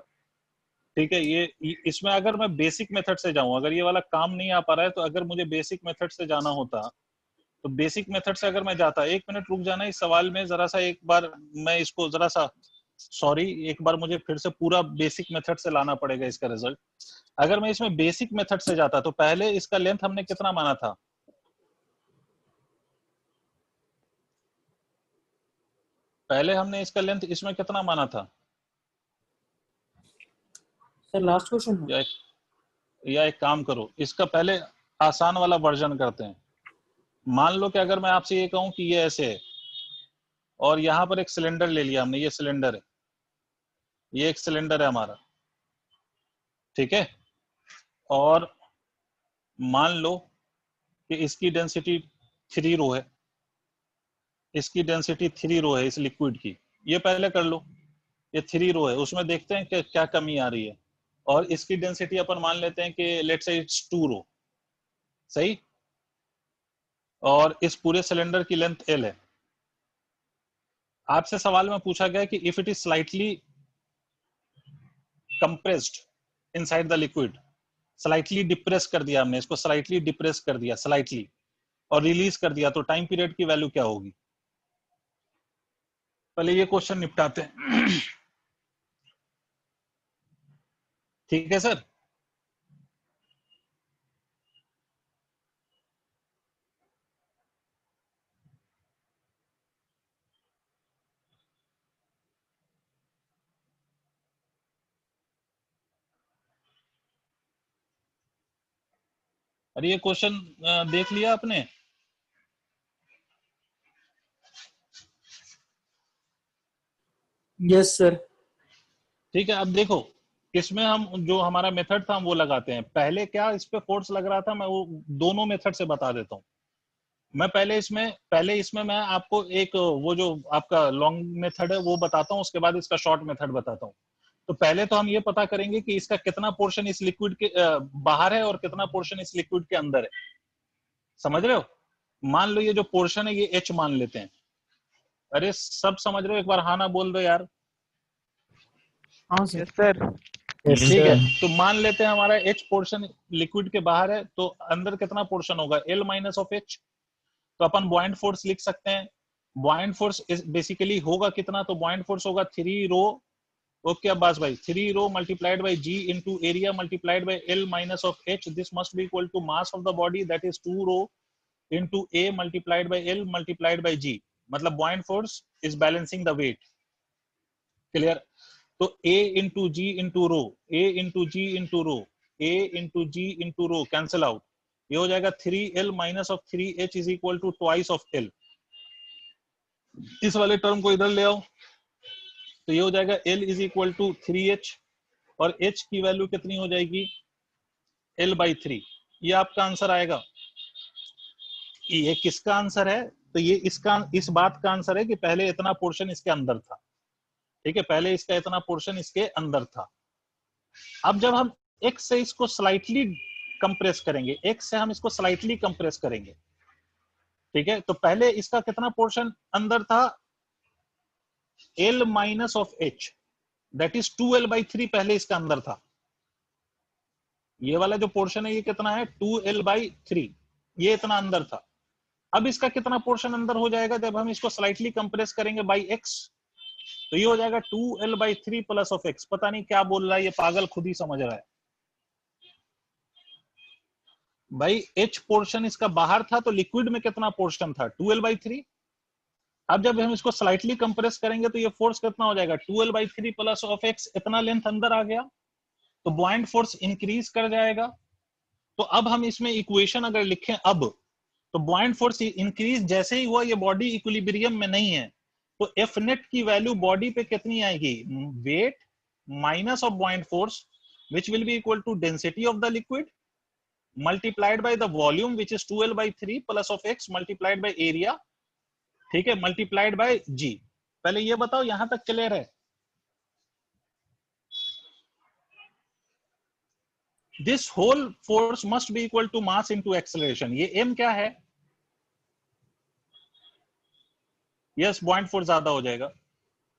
ठीक है, ये इसमें अगर मैं बेसिक मेथड से जाऊं, अगर ये वाला काम नहीं आ पा रहा है तो अगर मुझे बेसिक मेथड से जाना होता, तो बेसिक मेथड से अगर मैं जाता, एक मिनट रुक जाना इस सवाल में जरा सा, एक बार मैं इसको जरा सा, सॉरी, एक बार मुझे फिर से पूरा बेसिक मेथड से लाना पड़ेगा इसका रिजल्ट। अगर मैं इसमें बेसिक मेथड से जाता तो पहले इसका लेंथ हमने कितना माना था, पहले हमने इसका लेंथ इसमें कितना माना था, सर लास्ट क्वेश्चन या एक काम करो, इसका पहले आसान वाला वर्जन करते हैं। मान लो कि अगर मैं आपसे ये कहूं कि ये ऐसे है और यहां पर एक सिलेंडर ले लिया हमने, ये सिलेंडर है, ये एक सिलेंडर है हमारा, ठीक है, और मान लो कि इसकी डेंसिटी 3 रो है, इसकी डेंसिटी 3 रो है इस लिक्विड की, ये पहले कर लो, ये 3 रो है, उसमें देखते हैं कि क्या कमी आ रही है, और इसकी डेंसिटी अपन मान लेते हैं कि लेट्स से इट्स 2 रो, सही, और इस पूरे सिलेंडर की लेंथ L है। आपसे सवाल में पूछा गया कि if it is slightly compressed inside the liquid, slightly depress कर दिया हमने इसको, स्लाइटली डिप्रेस कर दिया स्लाइटली, और रिलीज कर दिया, तो टाइम पीरियड की वैल्यू क्या होगी। पहले ये क्वेश्चन निपटाते हैं। ठीक है सर, अरे ये क्वेश्चन देख लिया आपने, यस सर। ठीक है, अब देखो इसमें हम जो हमारा मेथड था हम वो लगाते हैं। पहले क्या इस पे फोर्स लग रहा था, मैं वो दोनों मेथड से बता देता हूँ। मैं पहले इसमें मैं आपको एक वो जो आपका लॉन्ग मेथड है वो बताता हूँ, उसके बाद इसका शॉर्ट मेथड बताता हूँ। तो पहले तो हम ये पता करेंगे कि इसका कितना पोर्शन इस लिक्विड के बाहर है और कितना पोर्शन इस लिक्विड के अंदर है, समझ रहे हो। मान लो ये जो पोर्शन है ये H मान लेते हैं, अरे सब समझ रहे हो, एक बार हाँ ना बोल दो यार। हाँ सर। Yes sir. ठीक है, तो मान लेते हैं हमारा H पोर्शन लिक्विड के बाहर है, तो अंदर कितना पोर्शन होगा, L माइनस ऑफ H। तो अपन बॉइंड फोर्स लिख सकते हैं, बॉइंड फोर्स बेसिकली होगा कितना, तो बॉइंड फोर्स होगा 3 रो, ओके अब्बास भाई, 3 rho multiplied by G into area multiplied by L minus of H, this must be equal to mass of the body that is 2 rho into A multiplied by L multiplied by G, मतलब buoyant force is balancing the weight, clear. तो A into G into rho, A into G into rho, A into G into rho cancel out, ये हो जाएगा 3L minus of 3H is equal to twice of L। इस वाले टर्म को इधर ले आओ, तो ये हो जाएगा L is equal to 3H, और H की वैल्यू कितनी हो जाएगी, L बाई 3। ये आपका आंसर आएगा। ये किसका आंसर है, तो ये इसका, इस बात का आंसर है कि पहले इतना पोर्शन इसके अंदर था, ठीक है, पहले इसका इतना पोर्शन इसके अंदर था। अब जब हम x से इसको स्लाइटली कंप्रेस करेंगे, x से हम इसको स्लाइटली कंप्रेस करेंगे, ठीक है, तो पहले इसका कितना पोर्शन अंदर था, L minus of H, that is 2L/3 पहले इसका अंदर था। ये वाला जो पोर्शन है ये कितना है 2L/3, ये इतना अंदर था। अब इसका कितना पोर्शन अंदर हो जाएगा जब हम इसको स्लाइटली कंप्रेस करेंगे बाई x, तो ये हो जाएगा 2L/3 प्लस ऑफ x। पता नहीं क्या बोल रहा है ये पागल, खुद ही समझ रहा है भाई। h पोर्शन इसका बाहर था तो लिक्विड में कितना पोर्शन था 2L/3। अब जब हम इसको स्लाइटली कंप्रेस करेंगे तो ये फोर्स कितना हो जाएगा 2L/3 प्लस ऑफ x, इतना लेंथ अंदर आ गया तो बॉइंड फोर्स इंक्रीज कर जाएगा। तो अब हम इसमें इक्वेशन अगर लिखें अब, तो बॉइंड फोर्स इंक्रीज जैसे ही हुआ, ये बॉडी इक्विलिब्रियम में नहीं है, तो एफ नेट की वैल्यू बॉडी पे कितनी आएगी, weight minus of buoyant force which will be equal to density of the liquid multiplied by the volume which is 2L/3 plus of x multiplied by area, ठीक है, मल्टीप्लाइड बाय g। पहले ये बताओ यहां तक क्लियर है? This whole force must be equal to mass into acceleration. ये m क्या है? यस, बॉइंड फोर्स ज्यादा हो जाएगा,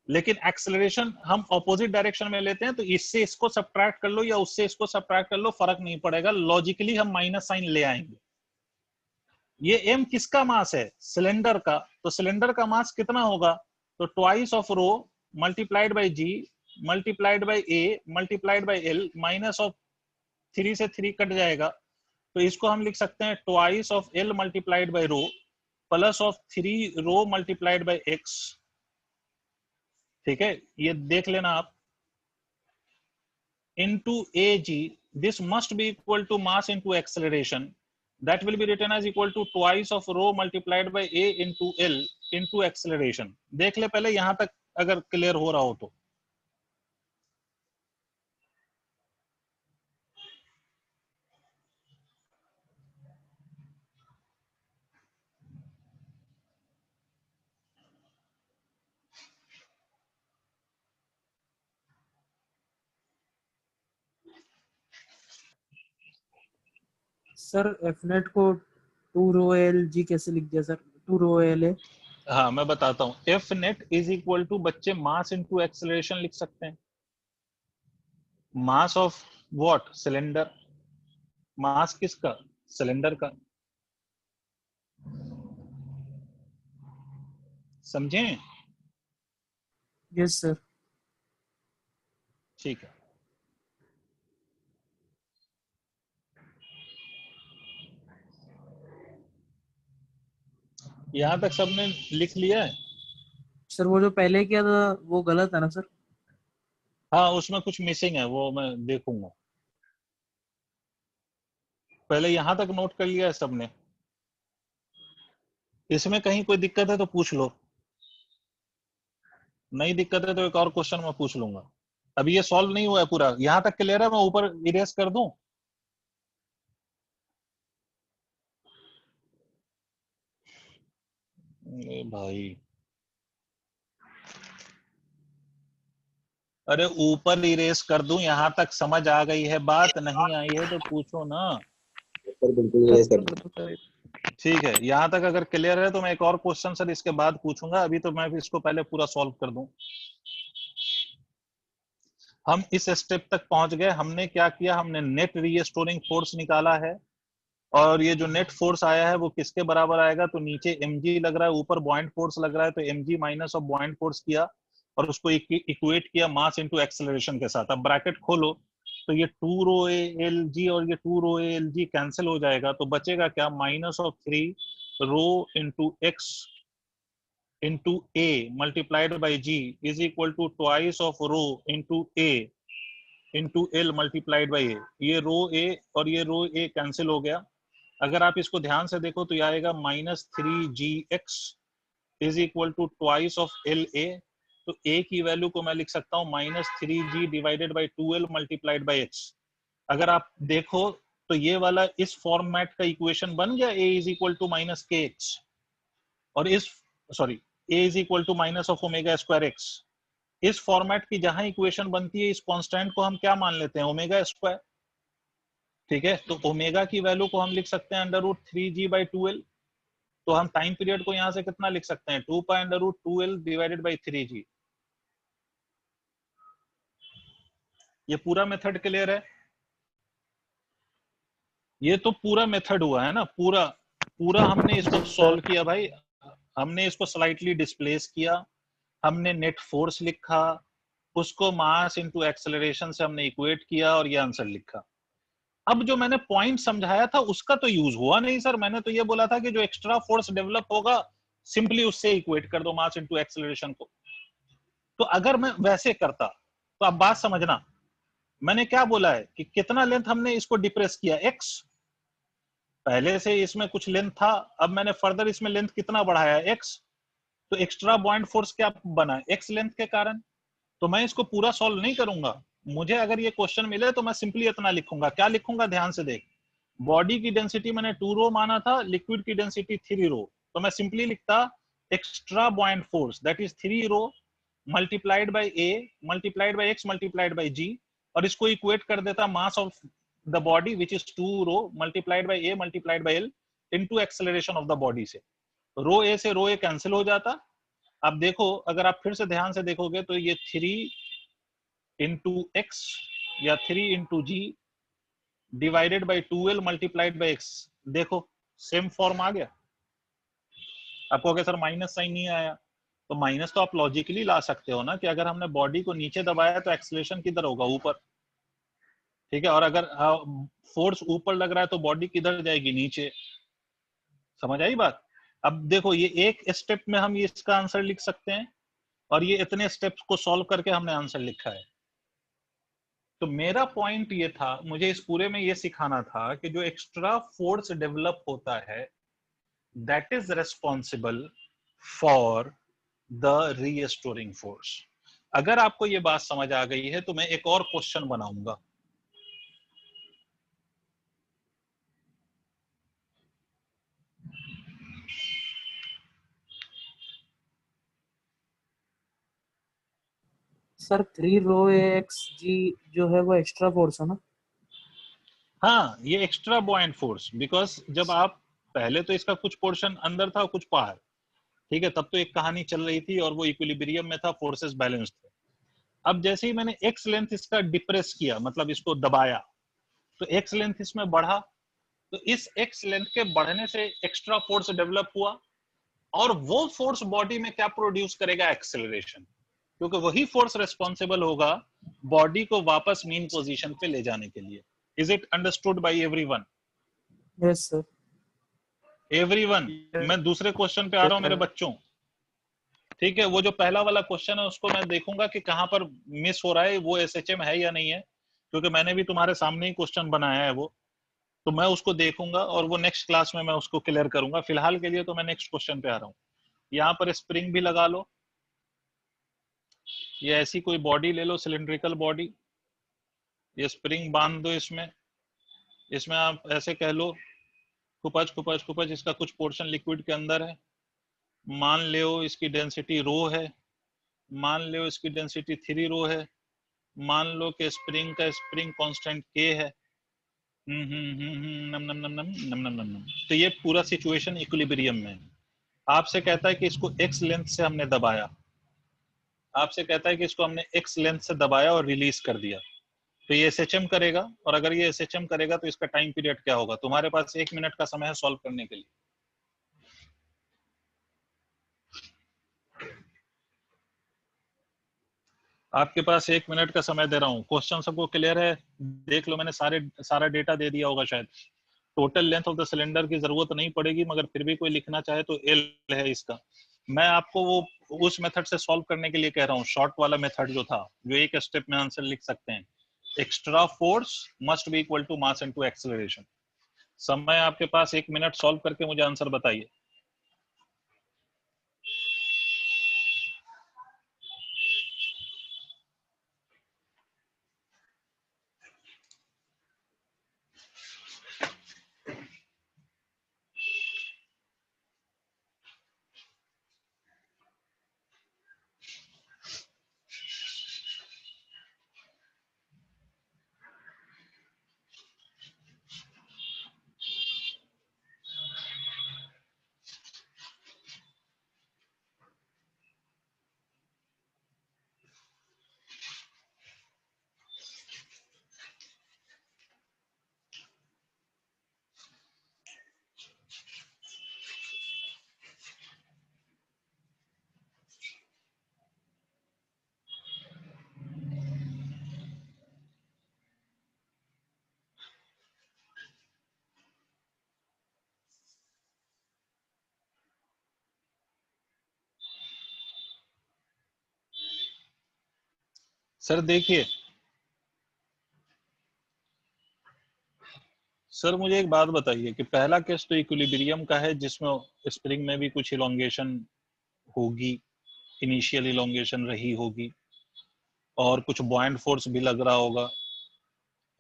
लेकिन एक्सेलरेशन हम ऑपोजिट डायरेक्शन में लेते हैं, तो इससे इसको सब्ट्रैक्ट कर लो या उससे इसको सब्ट्रैक्ट कर लो, फर्क नहीं पड़ेगा, लॉजिकली हम माइनस साइन ले आएंगे। ये m किसका मास है? सिलेंडर का। तो सिलेंडर का मास कितना होगा? तो twice of rho multiplied by g multiplied by a multiplied by l, minus of 3 से 3 कट जाएगा, तो इसको हम लिख सकते हैं twice of l multiplied by rho plus of 3 rho multiplied by x। ठीक है, ये देख लेना आप, into ag, this must be equal to mass into acceleration, that will be written as equal to twice of rho multiplied by a into l into acceleration। देख ले पहले यहां तक अगर क्लियर हो रहा हो तो। सर एफ नेट को 2 रो एल जी कैसे लिख दिया सर? 2 रो एल है। हाँ मैं बताता हूं, F net is equal to बच्चे मास इनटू एक्सेलरेशन लिख सकते हैं। Mass of what? Cylinder. Mass किसका? सिलेंडर का। समझे? Yes sir. ठीक है, यहां तक सबने लिख लिया है? सर वो जो पहले किया था वो गलत है ना सर? हाँ उसमें कुछ मिसिंग है, वो मैं देखूंगा। पहले यहां तक नोट कर लिया है सबने? इसमें कहीं कोई दिक्कत है तो पूछ लो, नहीं दिक्कत है तो एक और क्वेश्चन मैं पूछ लूंगा। अभी ये सॉल्व नहीं हुआ है पूरा, यहां तक क्लियर है? मैं ऊपर इरेज कर दूं? भाई अरे ऊपर इरेज कर दूं, यहां तक समझ आ गई है बात? नहीं आई है तो पूछो ना। ठीक है, यहां तक अगर क्लियर है तो मैं एक और क्वेश्चन सर इसके बाद पूछूंगा, अभी तो मैं इसको पहले पूरा सॉल्व कर दूं। हम इस स्टेप तक पहुंच गए, हमने क्या किया, हमने नेट रीस्टोरिंग फोर्स निकाला है, और ये जो नेट फोर्स आया है वो किसके बराबर आएगा, तो नीचे mg लग रहा है, ऊपर बॉइंड फोर्स लग रहा है, तो mg minus of buoyant force किया और उसको इक्वेट किया मास इनटू एक्सेलरेशन के साथ। अब ब्रैकेट खोलो तो ये 2 रो ए एल जी और ये 2 रो ए एल जी कैंसिल हो जाएगा, तो बचेगा क्या, minus of 3 rho into X into A multiplied by G is equal to twice of rho into A into L multiplied by A. ये रो ए और ये रो ए कैंसिल हो गया। अगर आप इसको ध्यान से देखो तो ये आएगा -3gx is equal to twice of L A. तो a की वैल्यू को मैं लिख सकता हूँ -3g divided by 2l multiplied by x। अगर आप देखो तो ये वाला इस फॉर्मेट का इक्वेशन बन गया, a is equal to -kx, और इस sorry a is equal to minus of omega square x। इस फॉर्मेट की जहां इक्वेशन बनती है, इस कांस्टेंट को हम क्या मान लेते हैं, ओमेगा स्क्वायर। ठीक है, तो ओमेगा की वैल्यू को हम लिख सकते हैं √3g/2l। तो हम टाइम पीरियड को यहां से कितना लिख सकते हैं, 2 पाई √2l डिवाइडेड बाई 3g। ये पूरा मेथड क्लियर है? ये तो पूरा मेथड हुआ है ना, पूरा पूरा हमने इसको सॉल्व किया भाई। हमने इसको स्लाइटली डिस्प्लेस किया, हमने नेट फोर्स लिखा, उसको मास इनटू एक्सेलरेशन से हमने इक्वेट किया और ये आंसर लिखा। अब जो मैंने पॉइंट समझाया था उसका तो यूज हुआ नहीं सर। मैंने तो ये बोला था कि जो एक्स्ट्रा फोर्स डेवलप होगा सिंपली उससे इक्वेट कर दो मास इनटू एक्सेलरेशन को। तो अगर मैं वैसे करता तो आप बात समझना, मैंने क्या बोला है कि कितना लेंथ हमने इसको डिप्रेस किया, एक्स। पहले से इसमें कुछ लेंथ था, अब मैंने फर्दर इसमें लेंथ कितना बढ़ाया, एक्स। तो एक्स्ट्रा बॉन्ड फोर्स क्या बना, एक्स लेंथ के कारण। तो मैं इसको पूरा सॉल्व नहीं करूंगा। मुझे अगर ये क्वेश्चन मिले तो मैं सिंपली इतना लिखूंगा। क्या लिखूंगा, ध्यान से देख। बॉडी की डेंसिटी मैंने 2 रो माना था, लिक्विड की डेंसिटी 3 रो। तो मैं सिंपली लिखता extra bond force that is 3 rho multiplied by A multiplied by X multiplied by G, और इसको इक्वेट कर देता mass of the body which is 2 rho multiplied by A multiplied by L into acceleration of the body से। रो ए से रो ए कैंसिल हो जाता। अब देखो, अगर आप फिर से ध्यान से देखोगे तो ये 3 इंटू एक्स या 3 into g divided by 2l multiplied by x. देखो सेम फॉर्म आ गया। आपको अगर सर माइनस साइन नहीं आया, तो माइनस तो आप लॉजिकली ला सकते हो ना कि अगर हमने बॉडी को नीचे दबाया तो एक्सेलरेशन किधर होगा, ऊपर। ठीक है, और अगर फोर्स ऊपर लग रहा है तो बॉडी किधर जाएगी, नीचे। समझ आई बात? अब देखो, ये एक स्टेप में हम इसका आंसर लिख सकते हैं और ये इतने स्टेप्स को सॉल्व करके हमने आंसर लिखा है। तो मेरा पॉइंट ये था, मुझे इस पूरे में ये सिखाना था कि जो एक्स्ट्रा फोर्स डेवलप होता है that is responsible for the restoring force. अगर आपको ये बात समझ आ गई है तो मैं एक और क्वेश्चन बनाऊंगा। सर 3 रो एक्स जी जो है वो एक्स्ट्रा फोर्स है ना? हाँ, ये एक्स्ट्रा बॉयंट फोर्स, बिकॉज जब आप पहले तो इसका कुछ पोर्शन अंदर था कुछ बाहर, ठीक है, तब तो एक कहानी चल रही थी और वो इक्विलिब्रियम में था, फोर्सेस बैलेंस थे। अब जैसे ही मैंने एक्स लेंथ इसका डिप्रेस किया, मतलब इसको दबाया, तो एक्स लेंथ इसमें बढ़ा। तो इस एक्स लेंथ के बढ़ने से एक्स्ट्रा फोर्स डेवलप हुआ, और वो फोर्स बॉडी में क्या प्रोड्यूस करेगा, एक्सेलरेशन। क्योंकि वही फोर्स रिस्पॉन्सिबल होगा बॉडी को वापस मीन पोजीशन पे ले जाने के लिए। Is it understood by everyone? Yes sir. Everyone. मैं दूसरे क्वेश्चन पे आ रहा हूं मेरे बच्चों। ठीक है, वो जो पहला वाला क्वेश्चन है उसको मैं देखूंगा कि कहां पर मिस हो रहा है, वो एसएचएम है या नहीं है, क्योंकि मैंने भी तुम्हारे सामने ही क्वेश्चन बनाया है वो। तो मैं उसको देखूंगा और वो नेक्स्ट क्लास में मैं उसको क्लियर करूंगा। फिलहाल के लिए तो मैं नेक्स्ट क्वेश्चन पे आ रहा हूँ। यहाँ पर स्प्रिंग भी लगा लो, ये ऐसी कोई बॉडी ले लो, सिलिंड्रिकल बॉडी, ये स्प्रिंग बांध दो इसमें। इसमें आप ऐसे कह लो खुपच खुपच खुपच, इसका कुछ पोर्शन लिक्विड के अंदर है। मान लो इसकी डेंसिटी रो है, मान लो इसकी डेंसिटी 3 रो है, मान लो कि स्प्रिंग का स्प्रिंग कांस्टेंट के है। नम नम नम नम नम नम नम नम। तो ये पूरा सिचुएशन इक्विलिब्रियम में है। आपसे कहता है कि इसको एक्स लेंथ से हमने दबाया, आपसे कहता है कि इसको हमने एक्स लेंथ से दबाया और रिलीज कर दिया, तो ये एसएचएम करेगा। और अगर ये एसएचएम करेगा तो इसका टाइम पीरियड क्या होगा? तुम्हारे पास 1 मिनट का समय है सॉल्व करने के लिए। आपके पास 1 मिनट का समय दे रहा हूँ। क्वेश्चन सबको क्लियर है? देख लो, मैंने सारा डेटा दे दिया होगा शायद। Total length of the cylinder की जरूरत नहीं पड़ेगी, मगर फिर भी कोई लिखना चाहे तो एल है इसका। मैं आपको वो उस मेथड से सॉल्व करने के लिए कह रहा हूँ, शॉर्ट वाला मेथड जो था, जो एक स्टेप में आंसर लिख सकते हैं। Extra force must be equal to mass into acceleration. समय आपके पास 1 मिनट, सॉल्व करके मुझे आंसर बताइए। सर देखिए सर, मुझे एक बात बताइए कि पहला केस तो इक्विलिब्रियम का है जिसमें स्प्रिंग में भी कुछ इलोंगेशन होगी, इनिशियल इलोंगेशन रही होगी और कुछ बॉयंट फोर्स भी लग रहा होगा।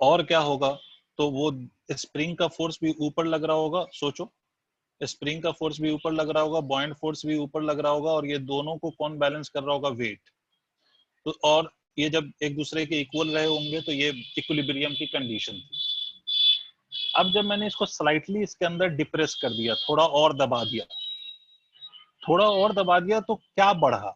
और क्या होगा, तो वो स्प्रिंग का फोर्स भी ऊपर लग रहा होगा। सोचो, स्प्रिंग का फोर्स भी ऊपर लग रहा होगा, बॉयंट फोर्स भी ऊपर लग रहा होगा, और ये दोनों को कौन बैलेंस कर रहा होगा? वेट। तो और ये जब एक दूसरे के इक्वल रहे होंगे तो ये इक्विलिब्रियम की कंडीशन थी। अब जब मैंने इसको स्लाइटली इसके अंदर डिप्रेस कर दिया, थोड़ा और दबा दिया, थोड़ा और दबा दिया, तो क्या बढ़ा?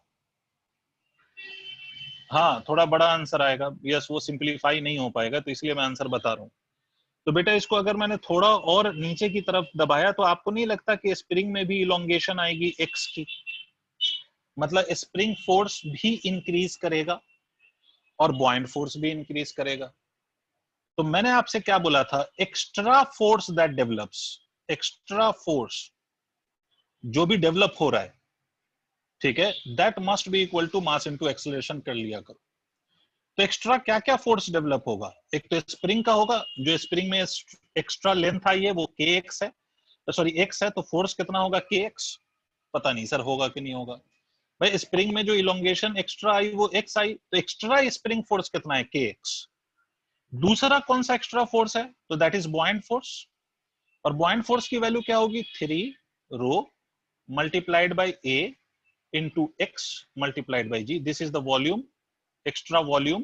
हाँ, थोड़ा बड़ा आंसर आएगा। यस, वो सिंपलीफाई नहीं हो पाएगा, तो इसलिए मैं आंसर बता रहा हूँ। तो बेटा इसको अगर मैंने थोड़ा और नीचे की तरफ दबाया तो आपको नहीं लगता कि स्प्रिंग में भी इलोंगेशन आएगी एक्स की? मतलब स्प्रिंग फोर्स भी इंक्रीज करेगा और बॉयंट फोर्स भी इंक्रीज करेगा। तो मैंने आपसे क्या बोला था? Extra force that develops, extra force जो भी डेवलप हो रहा है, ठीक है, that must be equal to mass into acceleration कर लिया करो। तो एक्स्ट्रा क्या क्या फोर्स डेवलप होगा? एक तो स्प्रिंग का होगा, जो स्प्रिंग में एक्स्ट्रा लेंथ आई है वो के एक्स है, सॉरी एक्स है, तो फोर्स कितना होगा? के एक्स। पता नहीं सर होगा कि नहीं होगा। भाई स्प्रिंग में जो इलोंगेशन एक्स्ट्रा आई वो एक्स आई, तो एक्स्ट्रा स्प्रिंग फोर्स कितना है? के एक्स। दूसरा कौन सा एक्स्ट्रा फोर्स है? तो दैट इज बॉयंट फोर्स। और बॉयंट फोर्स की वैल्यू क्या होगी? 3 rho multiplied by A into x multiplied by g. This is the volume, extra volume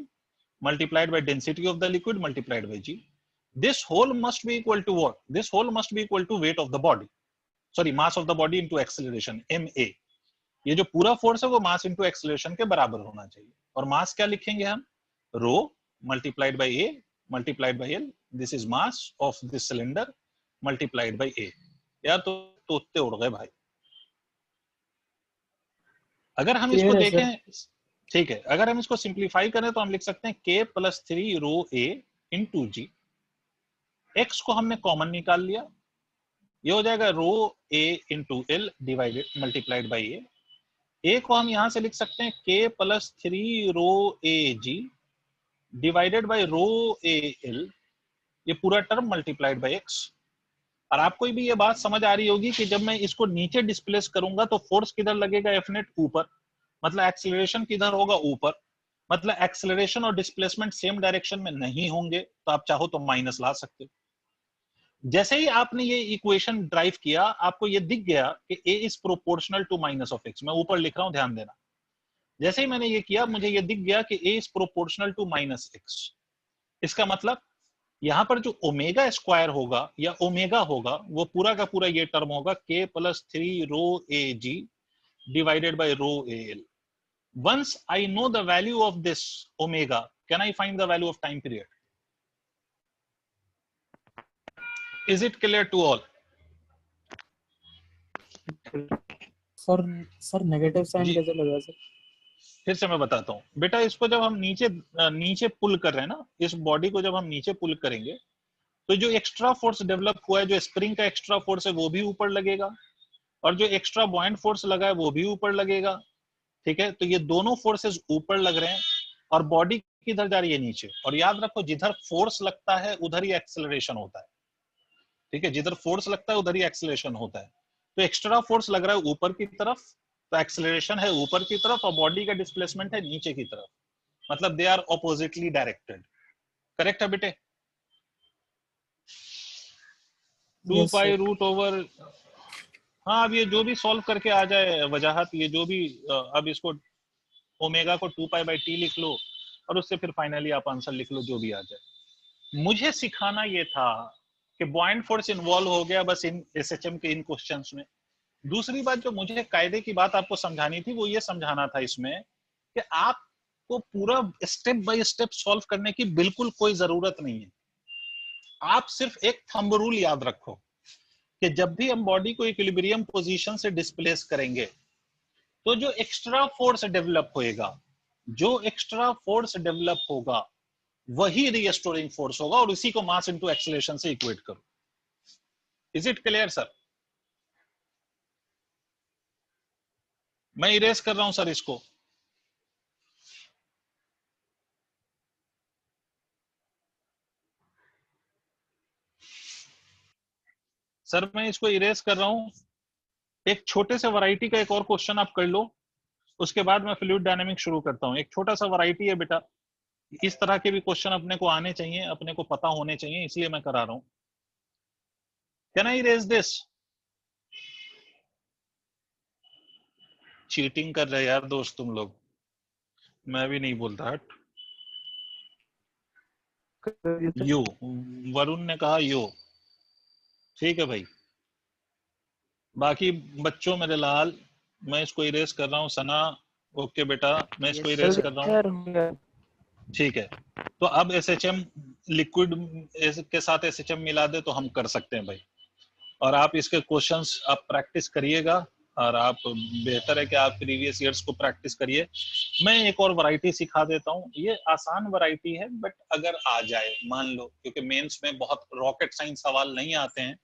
multiplied by density of the liquid multiplied by g. This whole must be equal to what? This whole must be equal to weight of the body, sorry, mass of the body into acceleration, ma. ये जो पूरा फोर्स है वो मास इंटू एक्सेलरेशन के बराबर होना चाहिए। और मास क्या लिखेंगे हम? Rho multiplied by A multiplied by L. This is mass of this cylinder multiplied by A. यार तो तोते उड़ गए भाई। अगर हम इसको क्लियर है सर। देखें, ठीक है, अगर हम इसको सिंप्लीफाई करें तो हम लिख सकते हैं k plus 3 rho A into G. X को हमने कॉमन निकाल लिया, ये हो जाएगा rho A into L divided multiplied by A. A को हम यहां से लिख सकते हैं k plus 3 rho A ji divided by rho A L, ये पूरा टर्म मल्टीप्लाइड बाई एक्स। और आपको भी ये बात समझ आ रही होगी कि जब मैं इसको नीचे डिस्प्लेस करूंगा तो फोर्स किधर लगेगा? एफ नेट ऊपर, मतलब एक्सेलरेशन किधर होगा? ऊपर। मतलब एक्सेलरेशन और डिस्प्लेसमेंट सेम डायरेक्शन में नहीं होंगे, तो आप चाहो तो माइनस ला सकते हो। जैसे ही आपने ये इक्वेशन ड्राइव किया, आपको ये दिख गया कि a is proportional to minus of x. मैं ऊपर लिख रहा हूं, ध्यान देना। जैसे ही मैंने ये किया, मुझे ये दिख गया कि a is proportional to minus x. इसका मतलब यहां पर जो ओमेगा स्क्वायर होगा या ओमेगा होगा, वो पूरा का पूरा ये टर्म होगा k plus 3 rho A ji divided by rho A L. Once I know the value of this omega, can I find the value of time period? Is it clear to all? Sir negative sign जी, कैसे लगा सर? फिर से मैं बताता हूँ बेटा। इसको जब हम नीचे नीचे पुल कर रहे हैं ना, इस बॉडी को जब हम नीचे पुल करेंगे तो जो एक्स्ट्रा फोर्स डेवलप हुआ है, जो स्प्रिंग का एक्स्ट्रा फोर्स है, वो भी ऊपर लगेगा, और जो एक्स्ट्रा बॉयंट फोर्स लगा है वो भी ऊपर लगेगा। ठीक है, तो ये दोनों फोर्सेस ऊपर लग रहे हैं और बॉडी किधर जा रही है? नीचे। और याद रखो, जिधर फोर्स लगता है उधर ही एक्सेलरेशन होता है। ठीक है, जिधर फोर्स लगता है उधर ही एक्सेलरेशन होता है। तो एक्स्ट्रा फोर्स लग रहा है ऊपर की तरफ, तो एक्सेलरेशन है ऊपर की तरफ, और बॉडी का डिस्प्लेसमेंट है नीचे की तरफ। मतलब they are oppositely directed. Correct है बेटे? 2 yes pi sir. Root over, हाँ अब ये जो भी सॉल्व करके आ जाए वजाहत, ये जो भी अब इसको ओमेगा को 2 पाई बाई टी लिख लो और उससे फिर फाइनली आप आंसर लिख लो, जो भी आ जाए। मुझे सिखाना ये था कि बॉयंट फोर्स इन्वॉल्व हो गया बस इन एसएचएम के इन क्वेश्चंस में। दूसरी बात जो मुझे कायदे की बात आपको समझानी थी, वो ये समझाना था इसमें कि आपको पूरा स्टेप बाय स्टेप सॉल्व करने की बिल्कुल कोई जरूरत नहीं है। आप सिर्फ एक थंब रूल याद रखो कि जब भी हम बॉडी को इक्विलिब्रियम पोजीशन से डिस्प्लेस करेंगे तो जो एक्स्ट्रा फोर्स डेवलप होएगा, जो एक्स्ट्रा फोर्स डेवलप होगा वही रीस्टोरिंग फोर्स होगा, और इसी को मास इनटू एक्सेलरेशन से इक्वेट करो। Is it clear sir? मैं इरेज कर रहा हूं सर इसको। सर मैं इसको इरेज कर रहा हूं। एक छोटे से वैरायटी का एक और क्वेश्चन आप कर लो, उसके बाद मैं फ्लूइड डायनामिक्स शुरू करता हूं। एक छोटा सा वैरायटी है बेटा, इस तरह के भी क्वेश्चन अपने को आने चाहिए, अपने को पता होने चाहिए, इसलिए मैं करा रहा हूं। Can I erase this? Cheating कर रहे यार दोस्त तुम लोग, मैं भी नहीं बोलता। हट। यू, वरुण ने कहा यू, ठीक है भाई। बाकी बच्चों मेरे लाल, मैं इसको इरेज कर रहा हूँ। सना, ओके बेटा, मैं इसको Yes, इरेज sir. कर रहा हूँ। ठीक है, तो अब एसएचएम लिक्विड के साथ एसएचएम मिला दे तो हम कर सकते हैं भाई। और आप इसके क्वेश्चंस आप प्रैक्टिस करिएगा, और आप बेहतर है कि आप प्रीवियस ईयर्स को प्रैक्टिस करिए। मैं एक और वैरायटी सिखा देता हूँ, ये आसान वैरायटी है, बट अगर आ जाए मान लो, क्योंकि मेंस में बहुत रॉकेट साइंस सवाल नहीं आते हैं।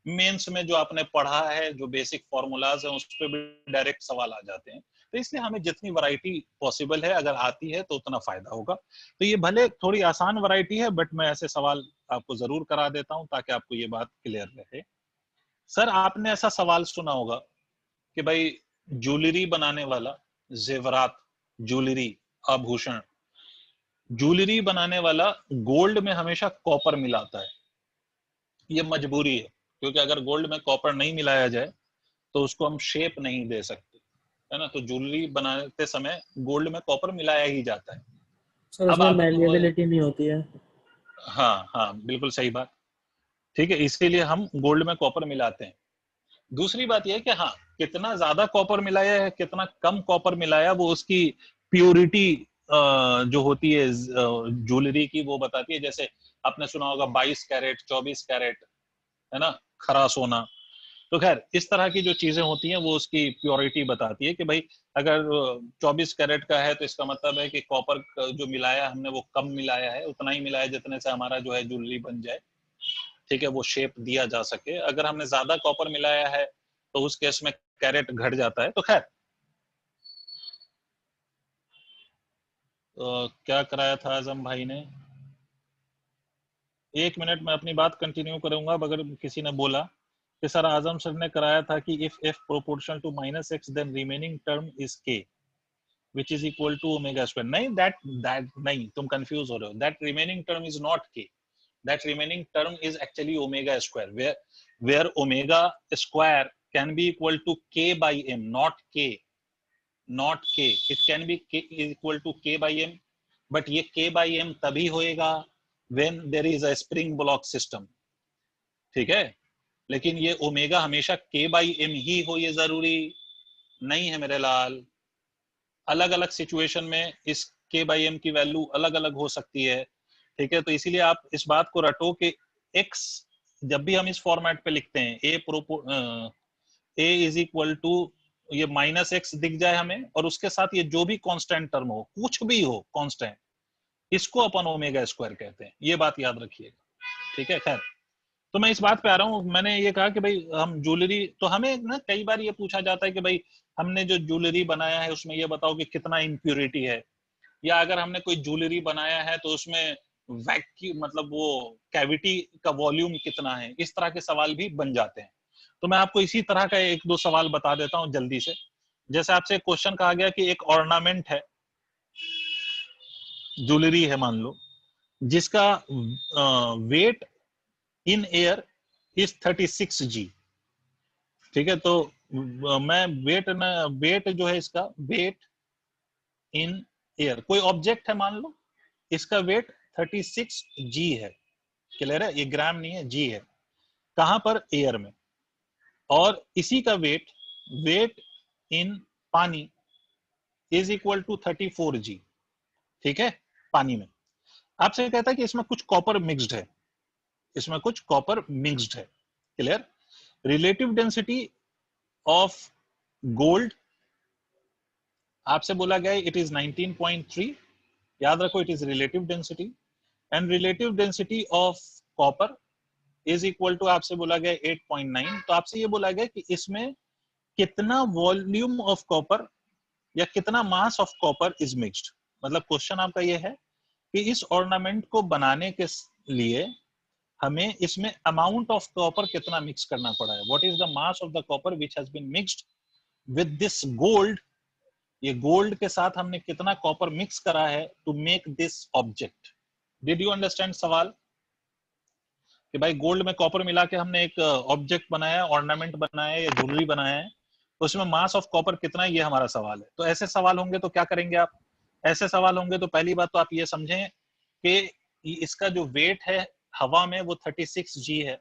मेंस में जो आपने पढ़ा है, जो बेसिक फॉर्मूलाज हैं, उस पर भी डायरेक्ट सवाल आ जाते हैं। तो इसलिए हमें जितनी वैरायटी पॉसिबल है, अगर आती है तो उतना फायदा होगा। तो ये भले थोड़ी आसान वैरायटी है, बट मैं ऐसे सवाल आपको जरूर करा देता हूं ताकि आपको ये बात क्लियर रहे। सर आपने ऐसा सवाल सुना होगा कि भाई ज्वेलरी बनाने वाला, जेवरात, ज्वेलरी, आभूषण, ज्वेलरी बनाने वाला गोल्ड में हमेशा कॉपर मिलाता है। ये मजबूरी है, क्योंकि अगर गोल्ड में कॉपर नहीं मिलाया जाए तो उसको हम शेप नहीं दे सकते, है ना। तो ज्वेलरी बनाते समय गोल्ड में कॉपर मिलाया ही जाता है। सर अब उसमें आप, मैल्येबिलिटी नहीं होती है। हाँ हाँ बिल्कुल सही बात, ठीक है, इसीलिए हम गोल्ड में कॉपर मिलाते हैं। दूसरी बात यह है कि हाँ, कितना ज्यादा कॉपर मिलाया है, कितना कम कॉपर मिलाया, वो उसकी प्योरिटी जो होती है ज्वेलरी की, वो बताती है। जैसे आपने सुना होगा 22 कैरेट, 24 कैरेट, है ना, खरा सोना। तो खैर इस तरह की जो चीजें होती हैं वो उसकी प्योरिटी बताती है कि भाई अगर 24 कैरेट का है तो इसका मतलब है कि कॉपर जो मिलाया हमने वो कम मिलाया है, उतना ही मिलाया जितने से हमारा जो है ज्वेलरी बन जाए, ठीक है, वो शेप दिया जा सके। अगर हमने ज्यादा कॉपर मिलाया है तो उस केस में कैरेट घट जाता है। तो खैर क्या कराया था आजम भाई ने? 1 मिनट में अपनी बात कंटिन्यू करूंगा। अगर किसी ने बोला कि सर आजम सर ने कराया था कि if F proportional to -x then remaining term is k which is equal to omega square, नहीं, that नहीं, तुम कंफ्यूज हो रहे हो। that remaining term is not k, that remaining term is actually omega square, where omega square can be equal to k by m, not k, it can be k is equal to k by m, but ये k by m तभी होएगा when there is a spring block system, ठीक है। लेकिन ये ओमेगा हमेशा k by m ही हो, ये जरूरी नहीं है मेरे लाल। अलग अलग सिचुएशन में इस k बाई एम की वैल्यू अलग अलग हो सकती है, ठीक है। तो इसीलिए आप इस बात को रटो कि x जब भी हम इस फॉर्मेट पे लिखते हैं, a इज इक्वल टू ये -x दिख जाए हमें, और उसके साथ ये जो भी कांस्टेंट टर्म हो, कुछ भी हो कांस्टेंट, इसको अपन ओमेगा स्क्वायर कहते हैं। ये बात याद रखिएगा, ठीक है। खैर, तो मैं इस बात पे आ रहा हूँ। मैंने ये कहा कि भाई हम ज्वेलरी, तो हमें ना कई बार ये पूछा जाता है कि भाई हमने जो ज्वेलरी बनाया है उसमें ये बताओ कि कितना इम्प्योरिटी है, या अगर हमने कोई ज्वेलरी बनाया है तो उसमें वैक्यूम, मतलब वो कैविटी का वॉल्यूम कितना है, इस तरह के सवाल भी बन जाते हैं। तो मैं आपको इसी तरह का एक दो सवाल बता देता हूँ जल्दी से। जैसे आपसे क्वेश्चन कहा गया कि एक ऑर्नामेंट है, ज्वेलरी है मान लो, जिसका weight in air is 36 g, ठीक है। तो मैं वेट जो है इसका, वेट इन एयर, कोई ऑब्जेक्ट है मान लो, इसका वेट 36 g है, क्लियर है, ये ग्राम नहीं है, जी है, कहां पर, एयर में। और इसी का वेट इन पानी इज इक्वल टू 34 g, ठीक है, पानी में। आपसे कहता है कि इसमें कुछ कॉपर मिक्स्ड है, इसमें कुछ कॉपर मिक्स्ड है, clear. Relative density of gold आपसे बोला गया है इट इज 19.3, याद रखो it is relative density. And relative density of copper is equal to, आपसे बोला गया 8.9। तो आपसे ये बोला गया कि इसमें कितना वॉल्यूम ऑफ कॉपर या कितना मास ऑफ कॉपर इज मिक्स्ड। मतलब क्वेश्चन आपका ये है कि इस ऑर्नामेंट को बनाने के लिए हमें इसमें अमाउंट ऑफ कॉपर कितना मिक्स करना पड़ा है, what is the mass of the copper which has been mixed with this gold, ये गोल्ड के साथ हमने कितना कॉपर मिक्स करा है to make this object. Did you understand सवाल कि भाई गोल्ड में कॉपर मिला के हमने एक ऑब्जेक्ट बनाया, ऑर्नामेंट बनाया या ज्वेलरी बनाया है, तो उसमें मास ऑफ कॉपर कितना है, ये हमारा सवाल है। तो ऐसे सवाल होंगे तो क्या करेंगे आप, ऐसे सवाल होंगे तो पहली बात तो आप ये समझें कि इसका जो वेट है हवा में वो 36 जी है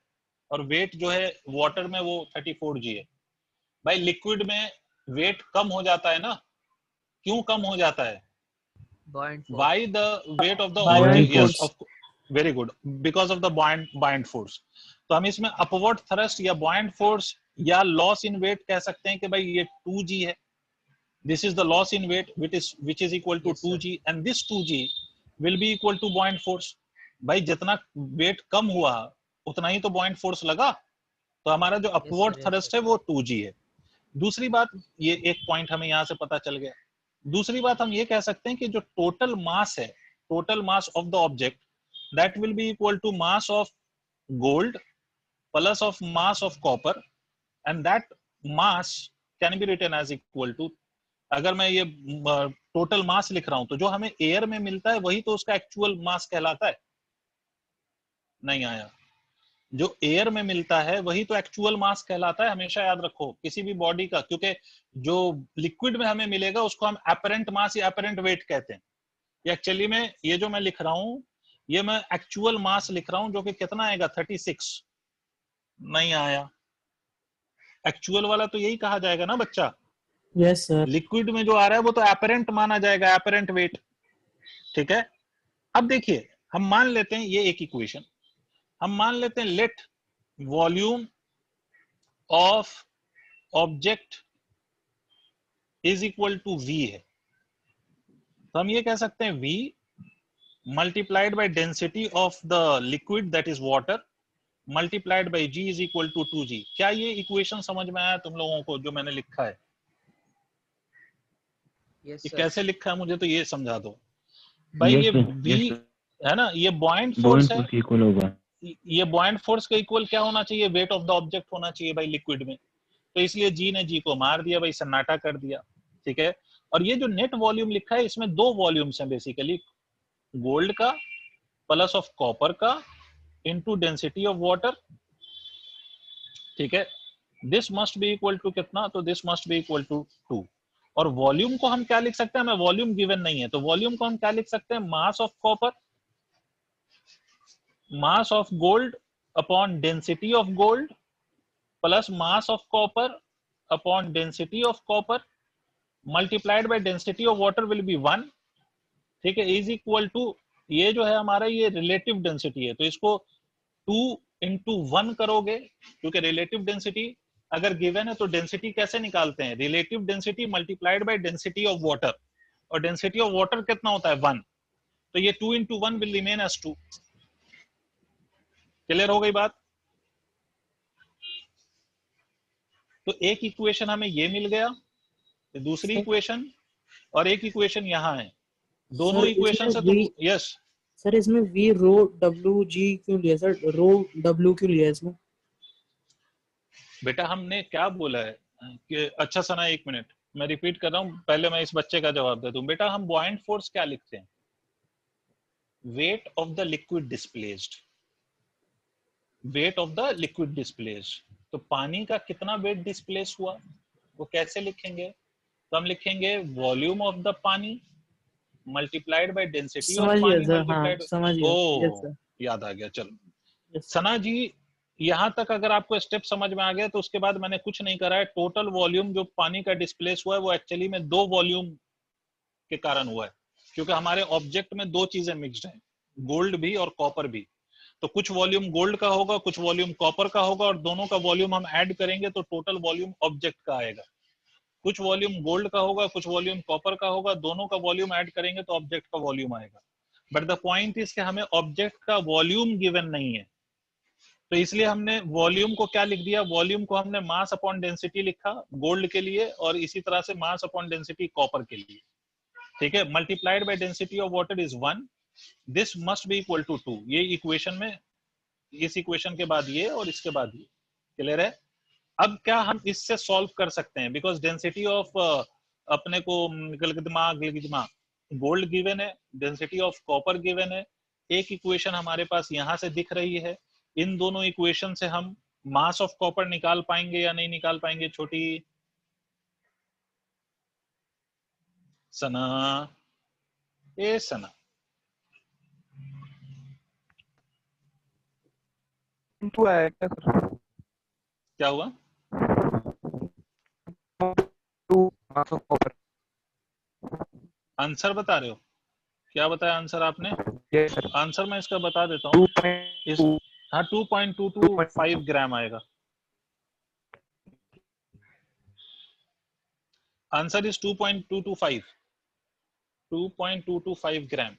और वेट जो है वाटर में वो 34 जी है। भाई लिक्विड में वेट कम हो जाता है ना, क्यों कम हो जाता है, Buoyant force. why the weight of the Buoyant object, yes force. of very good, because of the buoyant force। तो हम इसमें अपवर्ड थ्रस्ट या buoyant force या लॉस इन वेट कह सकते हैं कि भाई ये 2g है, this is the loss in weight which is equal to Yes, sir. 2g and this 2g will be equal to buoyant force। भाई जितना वेट कम हुआ उतना ही तो buoyant force लगा, तो हमारा जो upward sir, yes, thrust sir. है वो 2g है। दूसरी बात, ये एक पॉइंट हमें यहां से पता चल गया। दूसरी बात हम ये कह सकते हैं कि जो टोटल मास है, total mass of the object, that will be equal to mass of gold plus of mass of copper and that mass can be written as equal to, अगर मैं ये टोटल मास लिख रहा हूं तो जो हमें एयर में मिलता है वही तो उसका एक्चुअल मास कहलाता है। नहीं आया, जो एयर में मिलता है वही तो एक्चुअल मास कहलाता है, हमेशा याद रखो किसी भी बॉडी का, क्योंकि जो लिक्विड में हमें मिलेगा उसको हम एपरेंट मास या एपरेंट वेट कहते हैं। ये एक्चुअली में ये जो मैं लिख रहा हूं ये मैं एक्चुअल मास लिख रहा हूं जो कि कितना आएगा 36। नहीं आया, एक्चुअल वाला तो यही कहा जाएगा ना बच्चा, यस सर। लिक्विड में जो आ रहा है वो तो एपरेंट माना जाएगा, एपरेंट वेट। ठीक है, अब देखिए हम मान लेते हैं ये एक इक्वेशन, हम मान लेते हैं let volume of object is equal to v है, तो हम ये कह सकते हैं v multiplied by density of the liquid that is water multiplied by g is equal to 2g। क्या ये इक्वेशन समझ में आया तुम लोगों को जो मैंने लिखा है? Yes, ये sir. कैसे लिखा है मुझे तो ये समझा दो भाई। Yes, ये sir. v Yes, sir. है ना, ये buoyant Buoyant force है, force के equal होगा। ये buoyant force का इक्वल क्या होना चाहिए, वेट ऑफ द ऑब्जेक्ट होना चाहिए भाई लिक्विड में, तो इसलिए जी ने जी को मार दिया भाई, सन्नाटा कर दिया। ठीक है, और ये जो नेट वॉल्यूम लिखा है इसमें दो वॉल्यूम्स हैं बेसिकली, गोल्ड का प्लस ऑफ कॉपर का इनटू डेंसिटी ऑफ वाटर। ठीक है, this must be equal to कितना, तो this must be equal to 2। और वॉल्यूम को हम क्या लिख सकते हैं, हमें वॉल्यूम गिवन नहीं है, तो वॉल्यूम को हम क्या लिख सकते हैं, mass of copper mass of gold upon density of gold plus mass of copper upon density of copper multiplied by density of water will be 1। ठीक है, इज इक्वल टू, ये जो है हमारा ये रिलेटिव डेंसिटी है तो इसको 2 इंटू 1 करोगे, क्योंकि रिलेटिव डेंसिटी अगर गिवन है तो डेंसिटी कैसे निकालते हैं, relative density multiplied by density of water, और डेंसिटी ऑफ वाटर कितना होता है 1, तो ये 2 into 1 will remain as 2। Clear हो गई बात? तो एक इक्वेशन हमें ये मिल गया, दूसरी सर- इक्वेशन और एक इक्वेशन यहाँ है, दोनों सर, इक्वेशन से इसमें तुम, V- यस सर इसमें वी रो डब्ल्यू जी क्यों लिया सर, रो डब्ल्यू क्यों लिया इसमें? बेटा हमने क्या बोला है कि, अच्छा सना एक मिनट मैं रिपीट कर रहा हूं, पहले मैं इस बच्चे का जवाब दे दूं। बेटा हम buoyant फोर्स क्या लिखते हैं, wait of the liquid displaced, weight of the liquid displaced. तो पानी का कितना वेट डिस्प्लेस हुआ वो कैसे लिखेंगे, तो हम लिखेंगे वॉल्यूम ऑफ द पानी मल्टीप्लाइड बाय डेंसिटी ऑफ समझ गया पानी सर, हाँ मल्टीप्लाइड, समझ गया। यस ओ सर, याद आ गया। चलो यस सना जी, यहां तक अगर आपको स्टेप समझ में आ गया तो उसके बाद मैंने कुछ नहीं करा है, टोटल वॉल्यूम जो पानी का डिस्प्लेस हुआ है वो एक्चुअली में 2 वॉल्यूम के कारण हुआ है, क्योंकि हमारे ऑब्जेक्ट में 2 चीजें मिक्स्ड हैं, गोल्ड भी और कॉपर भी। तो कुछ वॉल्यूम गोल्ड का होगा, कुछ वॉल्यूम कॉपर का होगा, और दोनों का वॉल्यूम हम ऐड करेंगे तो टोटल वॉल्यूम ऑब्जेक्ट का आएगा। कुछ वॉल्यूम गोल्ड का होगा, कुछ वॉल्यूम कॉपर का होगा, दोनों का वॉल्यूम ऐड करेंगे तो ऑब्जेक्ट का वॉल्यूम आएगा। बट द पॉइंट इज कि हमें ऑब्जेक्ट का वॉल्यूम गिवन नहीं है, तो इसलिए हमने वॉल्यूम को क्या लिख दिया, वॉल्यूम को हमने मास अपॉन डेंसिटी लिखा गोल्ड के लिए, और इसी तरह से मास अपॉन डेंसिटी कॉपर के लिए। ठीक है, multiplied by density of water is 1, this must be equal to 2, ये इक्वेशन में इस इक्वेशन के बाद ये और इसके बाद ये, क्लियर है। अब क्या हम इससे सॉल्व कर सकते हैं, बिकॉज डेंसिटी ऑफ अपने को गोल्ड गिवन है, डेंसिटी ऑफ कॉपर गिवन है, एक इक्वेशन हमारे पास यहां से दिख रही है। इन दोनों इक्वेशन से हम मास ऑफ कॉपर निकाल पाएंगे या नहीं निकाल पाएंगे छोटी सना? ए सना, टू आया क्या सर? क्या हुआ? Two mass of copper. Answer बता रहे हो? क्या बताया आंसर आपने? Yes sir. आंसर मैं इसका बता देता हूँ। इस 2.2 हाँ 2.225 ग्राम आएगा। आंसर इज 2.225 ग्राम,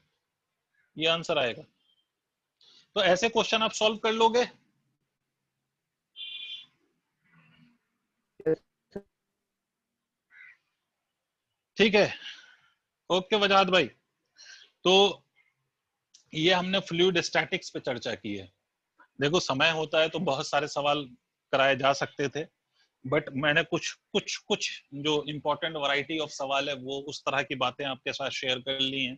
ये आंसर आएगा। तो ऐसे क्वेश्चन आप सॉल्व कर लोगे? ठीक है, ओके वजाहत भाई। तो ये हमने फ्लूइड स्टैटिक्स पे चर्चा की है। देखो समय होता है तो बहुत सारे सवाल कराए जा सकते थे, बट मैंने कुछ जो इम्पोर्टेंट वैरायटी ऑफ सवाल है वो उस तरह की बातें आपके साथ शेयर कर ली हैं,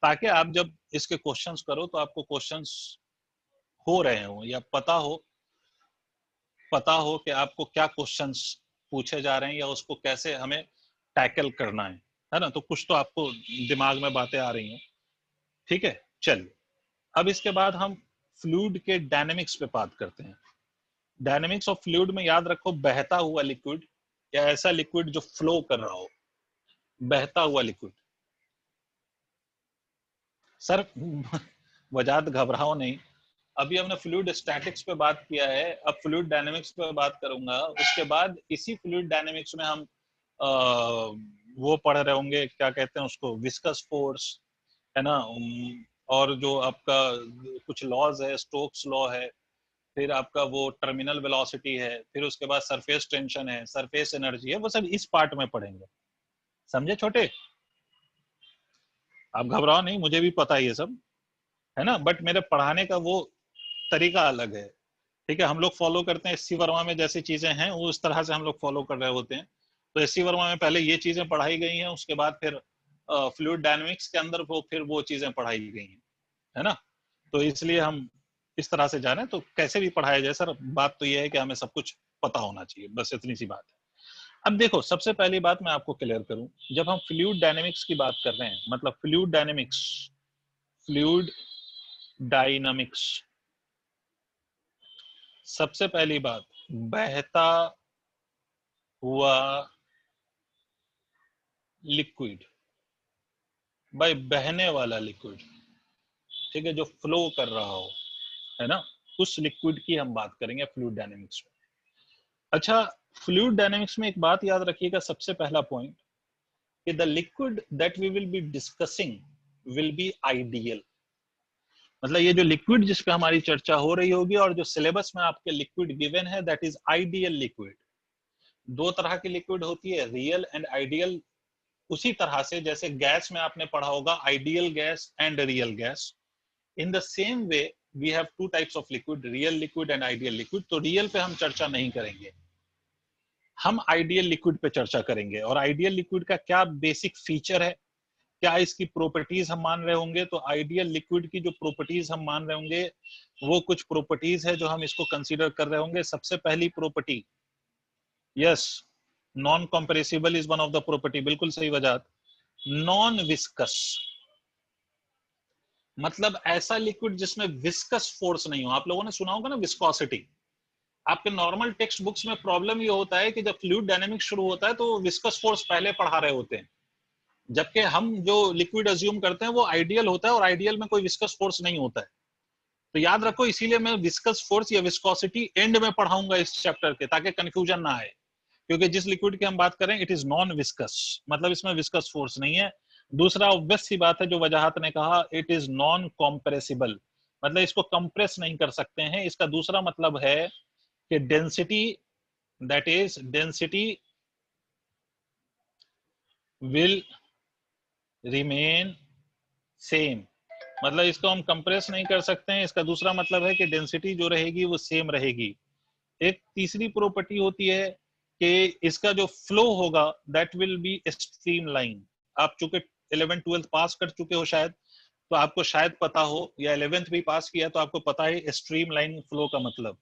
ताकि आप जब इसके क्वेश्चंस करो तो आपको क्वेश्चंस हो रहे हो या पता हो कि आपको क्या क्वेश्चंस पूछे जा रहे हैं या उसको कैसे हमें टैकल करना है ना। तो कुछ तो आपको दिमाग में बातें आ रही हैं, ठीक है। चलिए, अब इसके बाद हम फ्लूइड के डायनेमिक्स पे बात करते हैं। डायनेमिक्स ऑफ फ्लूइड में याद रखो, बहता हुआ लिक्विड या ऐसा लिक्विड जो फ्लो कर रहा हो, बहता हुआ लिक्विड। सर वजात घबराओ नहीं, अभी हमने फ्लूइड स्टैटिक्स पे बात किया है, अब फ्लूइड डायनेमिक्स पे बात करूंगा। उसके बाद इसी फ्लूइड डायनेमिक्स में हम वो पढ़ रहे होंगे, क्या कहते हैं उसको, विस्कस फोर्स, है ना। और जो आपका कुछ लॉज है, स्टोक्स लॉ है, फिर आपका वो टर्मिनल वेलोसिटी है, फिर उसके बाद सरफेस टेंशन है, सरफेस एनर्जी है, वो सब इस पार्ट में पढ़ेंगे। समझे छोटे? आप घबराओ नहीं, मुझे भी पता है ये सब, है ना, बट मेरे पढ़ाने का वो तरीका अलग है। ठीक है, हम लोग फॉलो करते हैं एससी वर्मा में जैसी चीजें हैं वो उस तरह से हम लोग फॉलो कर रहे होते हैं। तो एससी वर्मा में पहले ये चीजें पढ़ाई गई हैं, उसके बाद फिर फ्लूइड डायनेमिक्स के अंदर फिर वो चीजें पढ़ाई गई हैं, है ना। तो इसलिए हम इस तरह से जा रहे हैं। तो कैसे भी पढ़ाया जाए सर, बात तो ये है कि हमें सब कुछ पता होना चाहिए, बस इतनी सी बात है। अब देखो, सबसे पहली बात मैं आपको क्लियर करूं, जब हम फ्लूइड डायनेमिक्स की बात कर रहे हैं, मतलब फ्लूइड डायनामिक्स, सबसे पहली बात, बहता हुआ लिक्विड, भाई बहने वाला लिक्विड, ठीक है, जो फ्लो कर रहा हो, है ना, उस लिक्विड की हम बात करेंगे फ्लूइड डायनेमिक्स में। अच्छा, फ्लूइड डायनेमिक्स में एक बात याद रखिएगा, सबसे पहला पॉइंट, कि the liquid that we will be discussing will be ideal. मतलब ये जो लिक्विड जिस पे हमारी चर्चा हो रही होगी और जो सिलेबस में आपके लिक्विड गिवन है, दैट इज आइडियल लिक्विड। दो तरह की लिक्विड होती है, रियल एंड आइडियल। उसी तरह से जैसे गैस में आपने पढ़ा होगा ideal gas and real gas, in the same way we have two types of liquid, real liquid and ideal liquid. तो रियल पे हम चर्चा नहीं करेंगे, हम आइडियल लिक्विड पे चर्चा करेंगे। और आइडियल लिक्विड का क्या बेसिक फीचर है, क्या इसकी प्रॉपर्टीज हम मान रहे होंगे। तो आइडियल लिक्विड की जो प्रॉपर्टीज हम मान रहे होंगे, वो कुछ प्रॉपर्टीज है जो हम इसको कंसीडर कर रहे होंगे। सबसे पहली property, yes, non compressible is one of the property, बिल्कुल सही वजह। नॉन विस्कस, मतलब ऐसा लिक्विड जिसमें विस्कस फोर्स नहीं हो। आप लोगों ने सुना होगा ना विस्कोसिटी, आपके नॉर्मल टेक्स्ट बुक्स में प्रॉब्लम ये होता है कि जब फ्लूइड डायनेमिक्स शुरू होता है तो विस्कस फोर्स पहले पढ़ा रहे होते हैं, जबकि हम जो लिक्विड अज्यूम करते हैं वो आइडियल होता है, और आइडियल में कोई विस्कस फोर्स नहीं होता है। तो याद रखो, इसीलिए मैं विस्कस फोर्स या विस्कोसिटी एंड में पढ़ाऊंगा इस चैप्टर के, ताकि कंफ्यूजन ना आए। क्योंकि जिस लिक्विड की हम बात करें, इट इज नॉन विस्कस, मतलब इसमें विस्कस फोर्स नहीं है। दूसरा ऑब्वियस सी बात है जो वजाहत ने कहा, इट इज नॉन कॉम्प्रेसिबल, मतलब इसको कंप्रेस नहीं कर सकते हैं। इसका दूसरा मतलब है कि density, that is density will remain same, मतलब इसको हम कंप्रेस नहीं कर सकते हैं। इसका दूसरा मतलब है कि डेंसिटी जो रहेगी वो सेम रहेगी। एक तीसरी प्रॉपर्टी होती है कि इसका जो फ्लो होगा that will B stream line. आप चूंकि 11th 12th पास कर चुके हो शायद, तो आपको शायद पता हो, या 11th भी पास किया तो आपको पता है स्ट्रीम लाइन फ्लो का मतलब।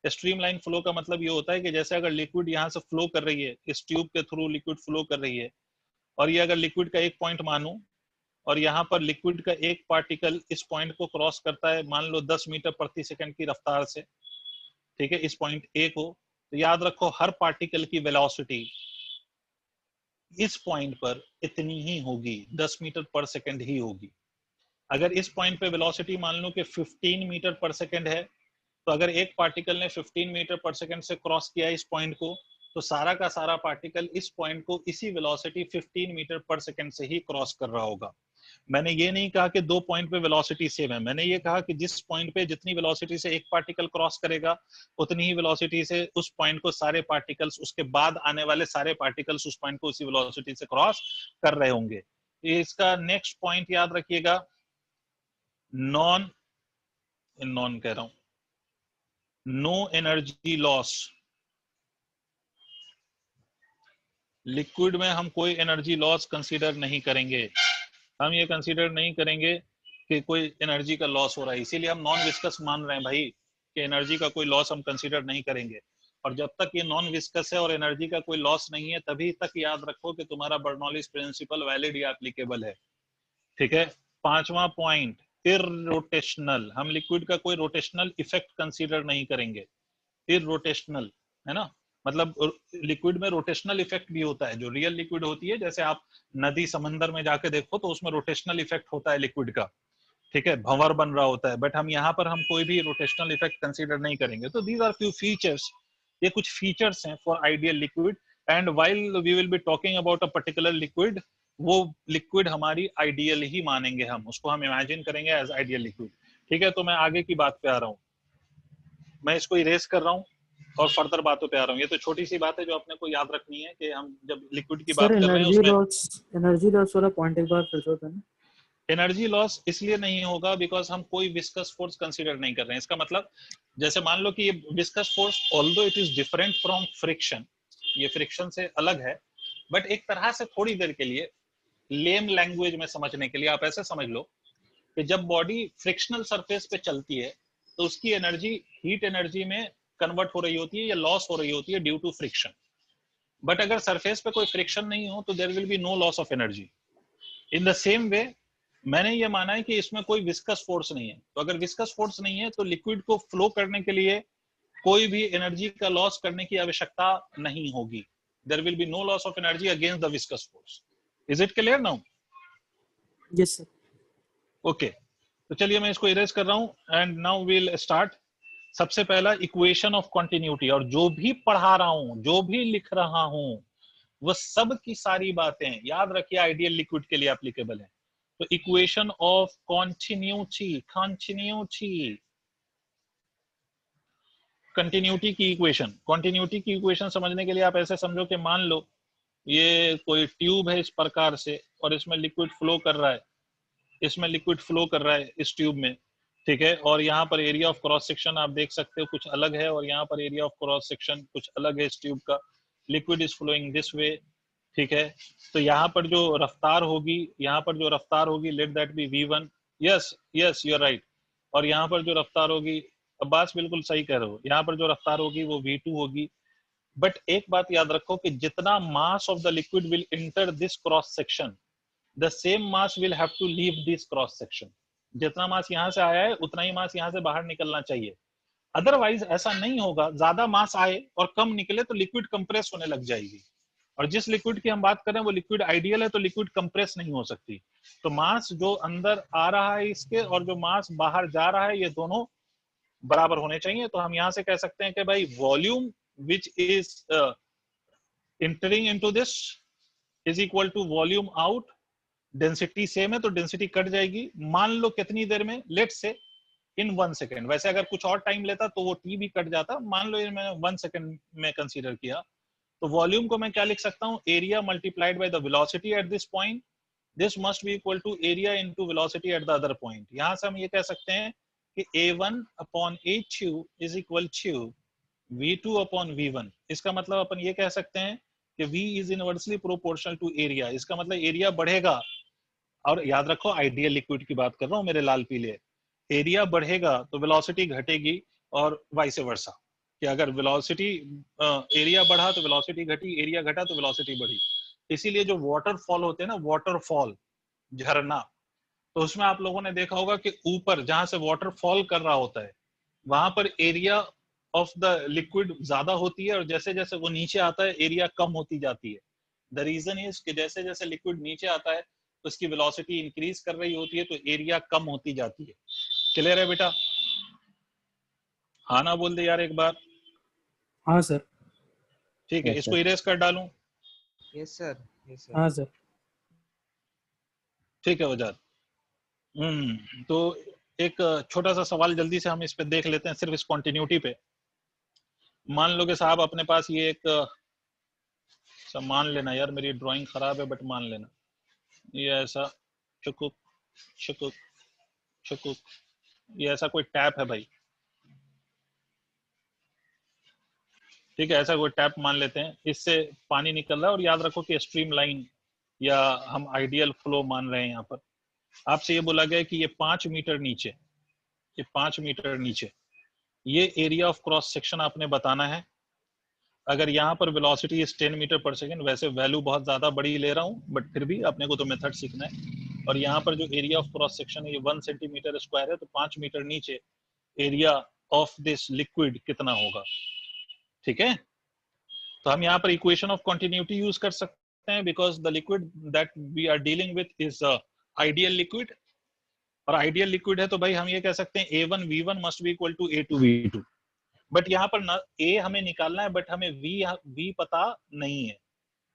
स्ट्रीम लाइन फ्लो का मतलब ये होता है कि जैसे अगर लिक्विड यहाँ से फ्लो कर रही है, इस ट्यूब के थ्रू लिक्विड फ्लो कर रही है, और ये अगर लिक्विड का एक पॉइंट मानूं, और यहाँ पर लिक्विड का एक पार्टिकल इस पॉइंट को क्रॉस करता है मान लो 10 मीटर प्रति सेकंड की रफ्तार से, ठीक है, इस पॉइंट ए को, तो याद रखो हर पार्टिकल की वेलोसिटी इस पॉइंट पर इतनी ही होगी, 10 मीटर पर सेकंड ही होगी। अगर इस पॉइंट पे वेलोसिटी मान लो कि 15 मीटर पर सेकंड है, तो अगर एक पार्टिकल ने 15 मीटर पर सेकंड से क्रॉस किया इस पॉइंट को, तो सारा का सारा पार्टिकल इस पॉइंट को इसी वेलोसिटी 15 मीटर पर सेकंड से ही क्रॉस कर रहा होगा। मैंने ये नहीं कहा कि दो पॉइंट पे वेलोसिटी सेम है, मैंने ये कहा कि जिस पॉइंट पे जितनी वेलोसिटी से एक पार्टिकल क्रॉस करेगा उतनी ही वेलोसिटी से उस पॉइंट को सारे पार्टिकल्स, उसके बाद आने वाले सारे पार्टिकल्स उस पॉइंट को उसी वेलोसिटी से क्रॉस कर रहे होंगे। इसका नेक्स्ट पॉइंट याद रखिएगा, नॉन नॉन कह रहा हूं, नो एनर्जी लॉस। लिक्विड में हम कोई एनर्जी लॉस कंसीडर नहीं करेंगे। हम ये कंसीडर नहीं करेंगे कि कोई एनर्जी का लॉस हो रहा है, इसीलिए हम नॉन विस्कस मान रहे हैं भाई कि एनर्जी का कोई लॉस हम कंसीडर नहीं करेंगे। और जब तक ये नॉन विस्कस है और एनर्जी का कोई लॉस नहीं है, तभी तक याद रखो कि तुम्हारा बर्नौलीज प्रिंसिपल वैलिड या एप्लीकेबल है। ठीक है। पांचवा पॉइंट, इररोटेशनल। हम लिक्विड का कोई रोटेशनल इफेक्ट कंसीडर नहीं करेंगे। इररोटेशनल है ना, मतलब लिक्विड में रोटेशनल इफेक्ट भी होता है। जो रियल लिक्विड होती है, जैसे आप नदी समंदर में जाके देखो तो उसमें रोटेशनल इफेक्ट होता है लिक्विड का, ठीक है, भंवर बन रहा होता है। बट हम यहाँ पर हम कोई भी रोटेशनल इफेक्ट कंसीडर नहीं करेंगे। तो दीज आर फ्यू फीचर्स, ये कुछ फीचर्स हैं for ideal liquid. And while we will be talking about a particular liquid, वो लिक्विड हमारी आइडियल ही मानेंगे, हम उसको हम इमेजिन करेंगे एज आइडियल लिक्विड। ठीक है, तो मैं आगे की बात पे आ रहा हूँ, मैं इसको इरेज कर रहा हूँ और फर्दर बातों पे आ रहा हूँ। ये तो छोटी सी बात है जो अपने को याद रखनी है कि हम जब लिक्विड की सर बात कर रहे हैं उसमें एनर्जी लॉस वाला पॉइंट एक बार फिर से बताना। एनर्जी लॉस इसलिए नहीं होगा बिकॉज हम कोई विस्कस फोर्स कंसीडर नहीं कर रहे हैं। इसका मतलब जैसे मान लो कि ये viscous force although it is different from friction, ये फ्रिक्शन से अलग है, बट एक तरह से थोड़ी देर के लिए लेम लैंग्वेज में समझने के लिए आप ऐसे समझ लो कि जब बॉडी फ्रिक्शनल सरफेस पे चलती है तो उसकी एनर्जी हीट एनर्जी में कन्वर्ट हो रही होती है या लॉस हो रही होती है ड्यू टू फ्रिक्शन। बट अगर सरफेस पे कोई फ्रिक्शन नहीं हो तो there will be no loss of energy. In the same way मैंने ये माना है कि इसमें कोई विस्कस फोर्स नहीं है, तो अगर विस्कस फोर्स नहीं है तो लिक्विड को फ्लो करने के लिए कोई भी एनर्जी का लॉस करने की आवश्यकता नहीं होगी। There will be no loss of energy against the viscous force. Is it clear now? Yes sir. Okay, तो चलिए मैं इसको इरेज कर रहा हूं एंड नाउ वील स्टार्ट। सबसे पहला इक्वेशन ऑफ कंटिन्यूटी, और जो भी पढ़ा रहा हूं, जो भी लिख रहा हूं, वो सब की सारी बातें याद रखिए आइडियल लिक्विड के लिए एप्लीकेबल है। तो इक्वेशन ऑफ कॉन्टिन्यूटी, कंटिन्यूटी की इक्वेशन, कंटिन्यूटी की इक्वेशन समझने के लिए आप ऐसे समझो कि मान लो ये कोई ट्यूब है इस प्रकार से और इसमें लिक्विड फ्लो कर रहा है, इसमें लिक्विड फ्लो कर रहा है इस ट्यूब में, ठीक है, और यहाँ पर एरिया ऑफ क्रॉस सेक्शन आप देख सकते हो कुछ अलग है और यहाँ पर एरिया ऑफ क्रॉस सेक्शन कुछ अलग है इस ट्यूब का। Liquid is flowing this way, ठीक है। तो यहाँ पर जो रफ्तार होगी, यहाँ पर जो रफ्तार होगी let that be v1, yes yes you are right. और यहाँ पर जो रफ्तार होगी, अब्बास बिल्कुल सही कह रहे हो, यहाँ पर जो रफ्तार होगी वो v2 होगी। बट एक बात याद रखो कि जितना मास of the liquid will inter this cross section, the same mass will have to leave this cross section। जितना मास यहाँ से आया है उतना ही मास यहाँ से बाहर निकलना चाहिए, अदरवाइज ऐसा नहीं होगा। ज्यादा मास आए और कम निकले तो लिक्विड कंप्रेस होने लग जाएगी, और जिस लिक्विड की हम बात कर रहे हैं वो लिक्विड आइडियल है, तो लिक्विड कंप्रेस नहीं हो सकती। तो मास जो अंदर आ रहा है इसके और जो मास बाहर जा रहा है ये दोनों बराबर होने चाहिए। तो हम यहाँ से कह सकते हैं कि भाई volume which is entering into this is equal to volume out. Density same है तो डेंसिटी कट जाएगी, मान लो कितनी देर में, लेट से इन 1 सेकेंड। वैसे अगर कुछ और टाइम लेता तो वो टी भी कट जाता, मान लो मैंने 1 सेकेंड में कंसीडर किया। तो वॉल्यूम को मैं क्या लिख सकता हूँ, area multiplied by the velocity at this point this must be equal to area into velocity at the other point. यहां से हम ये कह सकते हैं कि A1 upon A2 is equal to V2 upon V1। इसका मतलब अपन ये कह सकते हैं कि V is inversely proportional to area. इसका मतलब एरिया बढ़ेगा, और याद रखो आइडियल लिक्विड की बात कर रहा हूं मेरे लाल पीले। एरिया बढ़ेगा तो वेलोसिटी घटेगी, और वाइस वर्सा, कि अगर वेलोसिटी एरिया बढ़ा तो वेलोसिटी घटी, एरिया घटा तो वेलोसिटी बढ़ी। इसीलिए जो वाटरफॉल होते हैं ना, वाटरफॉल, झरना, तो उसमें आप लोगों ने देखा होगा कि ऊपर जहां से वाटरफॉल कर रहा होता है वहां पर एरिया ऑफ द लिक्विड ज्यादा होती है, और जैसे जैसे वो नीचे आता है एरिया कम होती जाती है। द रीजन इज कि जैसे जैसे लिक्विड नीचे आता है तो उसकी वेलोसिटी इंक्रीज कर रही होती है, तो एरिया कम होती जाती है। क्लियर है बेटा? हाँ ना बोल दे यार एक बार। हाँ सर। ठीक है, Yes, इसको sir. इरेज कर डालूं? Yes sir, yes sir. हाँ सर। ठीक है वजाद। तो एक छोटा सा सवाल जल्दी से हम इस पे देख लेते हैं, सिर्फ इस कॉन्टिन्यूटी पे। मान लो कि साहब अपने पास ये एक सब, मान लेना यार मेरी ड्राइंग खराब है बट मान लेना, ये ऐसा चुकुक चुकुक चुकुक, ये ऐसा कोई टैप है भाई। ठीक है, ऐसा कोई टैप मान लेते हैं, इससे पानी निकल रहा है, और याद रखो कि स्ट्रीम लाइन या हम आइडियल फ्लो मान रहे हैं। यहाँ पर आपसे ये बोला गया कि ये 5 मीटर नीचे, ये 5 मीटर नीचे ये एरिया ऑफ क्रॉस सेक्शन आपने बताना है। अगर यहाँ पर velocity is 10 metre per second, वैसे वैल्यू बहुत ज्यादा बड़ी ले रहा हूँ बट फिर भी अपने को तो मेथड सीखना है। और यहाँ पर जो एरिया ऑफ क्रॉस सेक्शन है ये 1 सेंटीमीटर स्क्वायर है, तो 5 मीटर नीचे एरिया ऑफ दिस लिक्विड कितना होगा? ठीक है, तो हम यहाँ पर इक्वेशन ऑफ कंटिन्यूटी यूज कर सकते हैं, because the liquid that we are dealing with is ideal liquid, और आइडियल लिक्विड है तो भाई हम ये कह सकते हैं A1 V1 must be equal to A2 V2। But यहाँ पर ए हमें निकालना है, बट हमें वी पता नहीं है,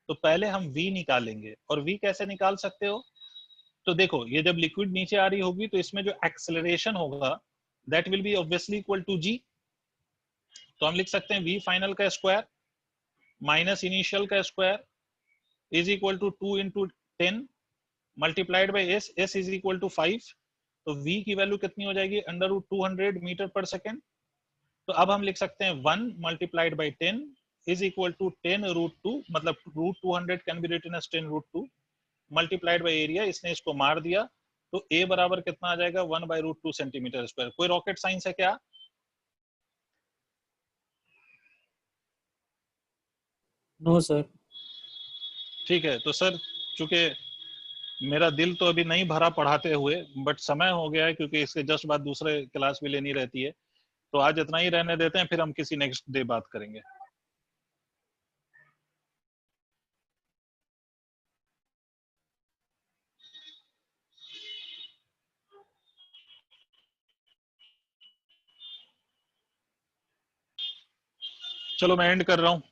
तो पहले हम V निकालेंगे। और V कैसे निकाल सकते हो? तो देखो, ये जब लिक्विड नीचे आ रही होगी तो इसमें जो एक्सेलरेशन होगा that will be obviously equal to G। तो हम लिख सकते हैं V फाइनल का स्क्वायर माइनस इनिशियल का square is equal to 2 into 10 multiplied by s, s is equal to 5। तो V की वैल्यू कितनी हो जाएगी? Under root 200 metre per second. तो अब हम लिख सकते हैं 1 multiplied by 10 is equal to 10 root 2, मतलब root 200 can be written as 10 root 2 multiplied by area. इसने इसको मार दिया, तो A बराबर कितना आ जाएगा? 1 बाई रूट 2 सेंटीमीटर स्क्वायर। कोई रॉकेट साइंस है क्या? No sir. ठीक है, तो सर चूंकि मेरा दिल तो अभी नहीं भरा पढ़ाते हुए, बट समय हो गया है क्योंकि इसके जस्ट बाद दूसरे क्लास भी लेनी रहती है, तो आज इतना ही रहने देते हैं, फिर हम किसी नेक्स्ट डे बात करेंगे। चलो मैं एंड कर रहा हूँ।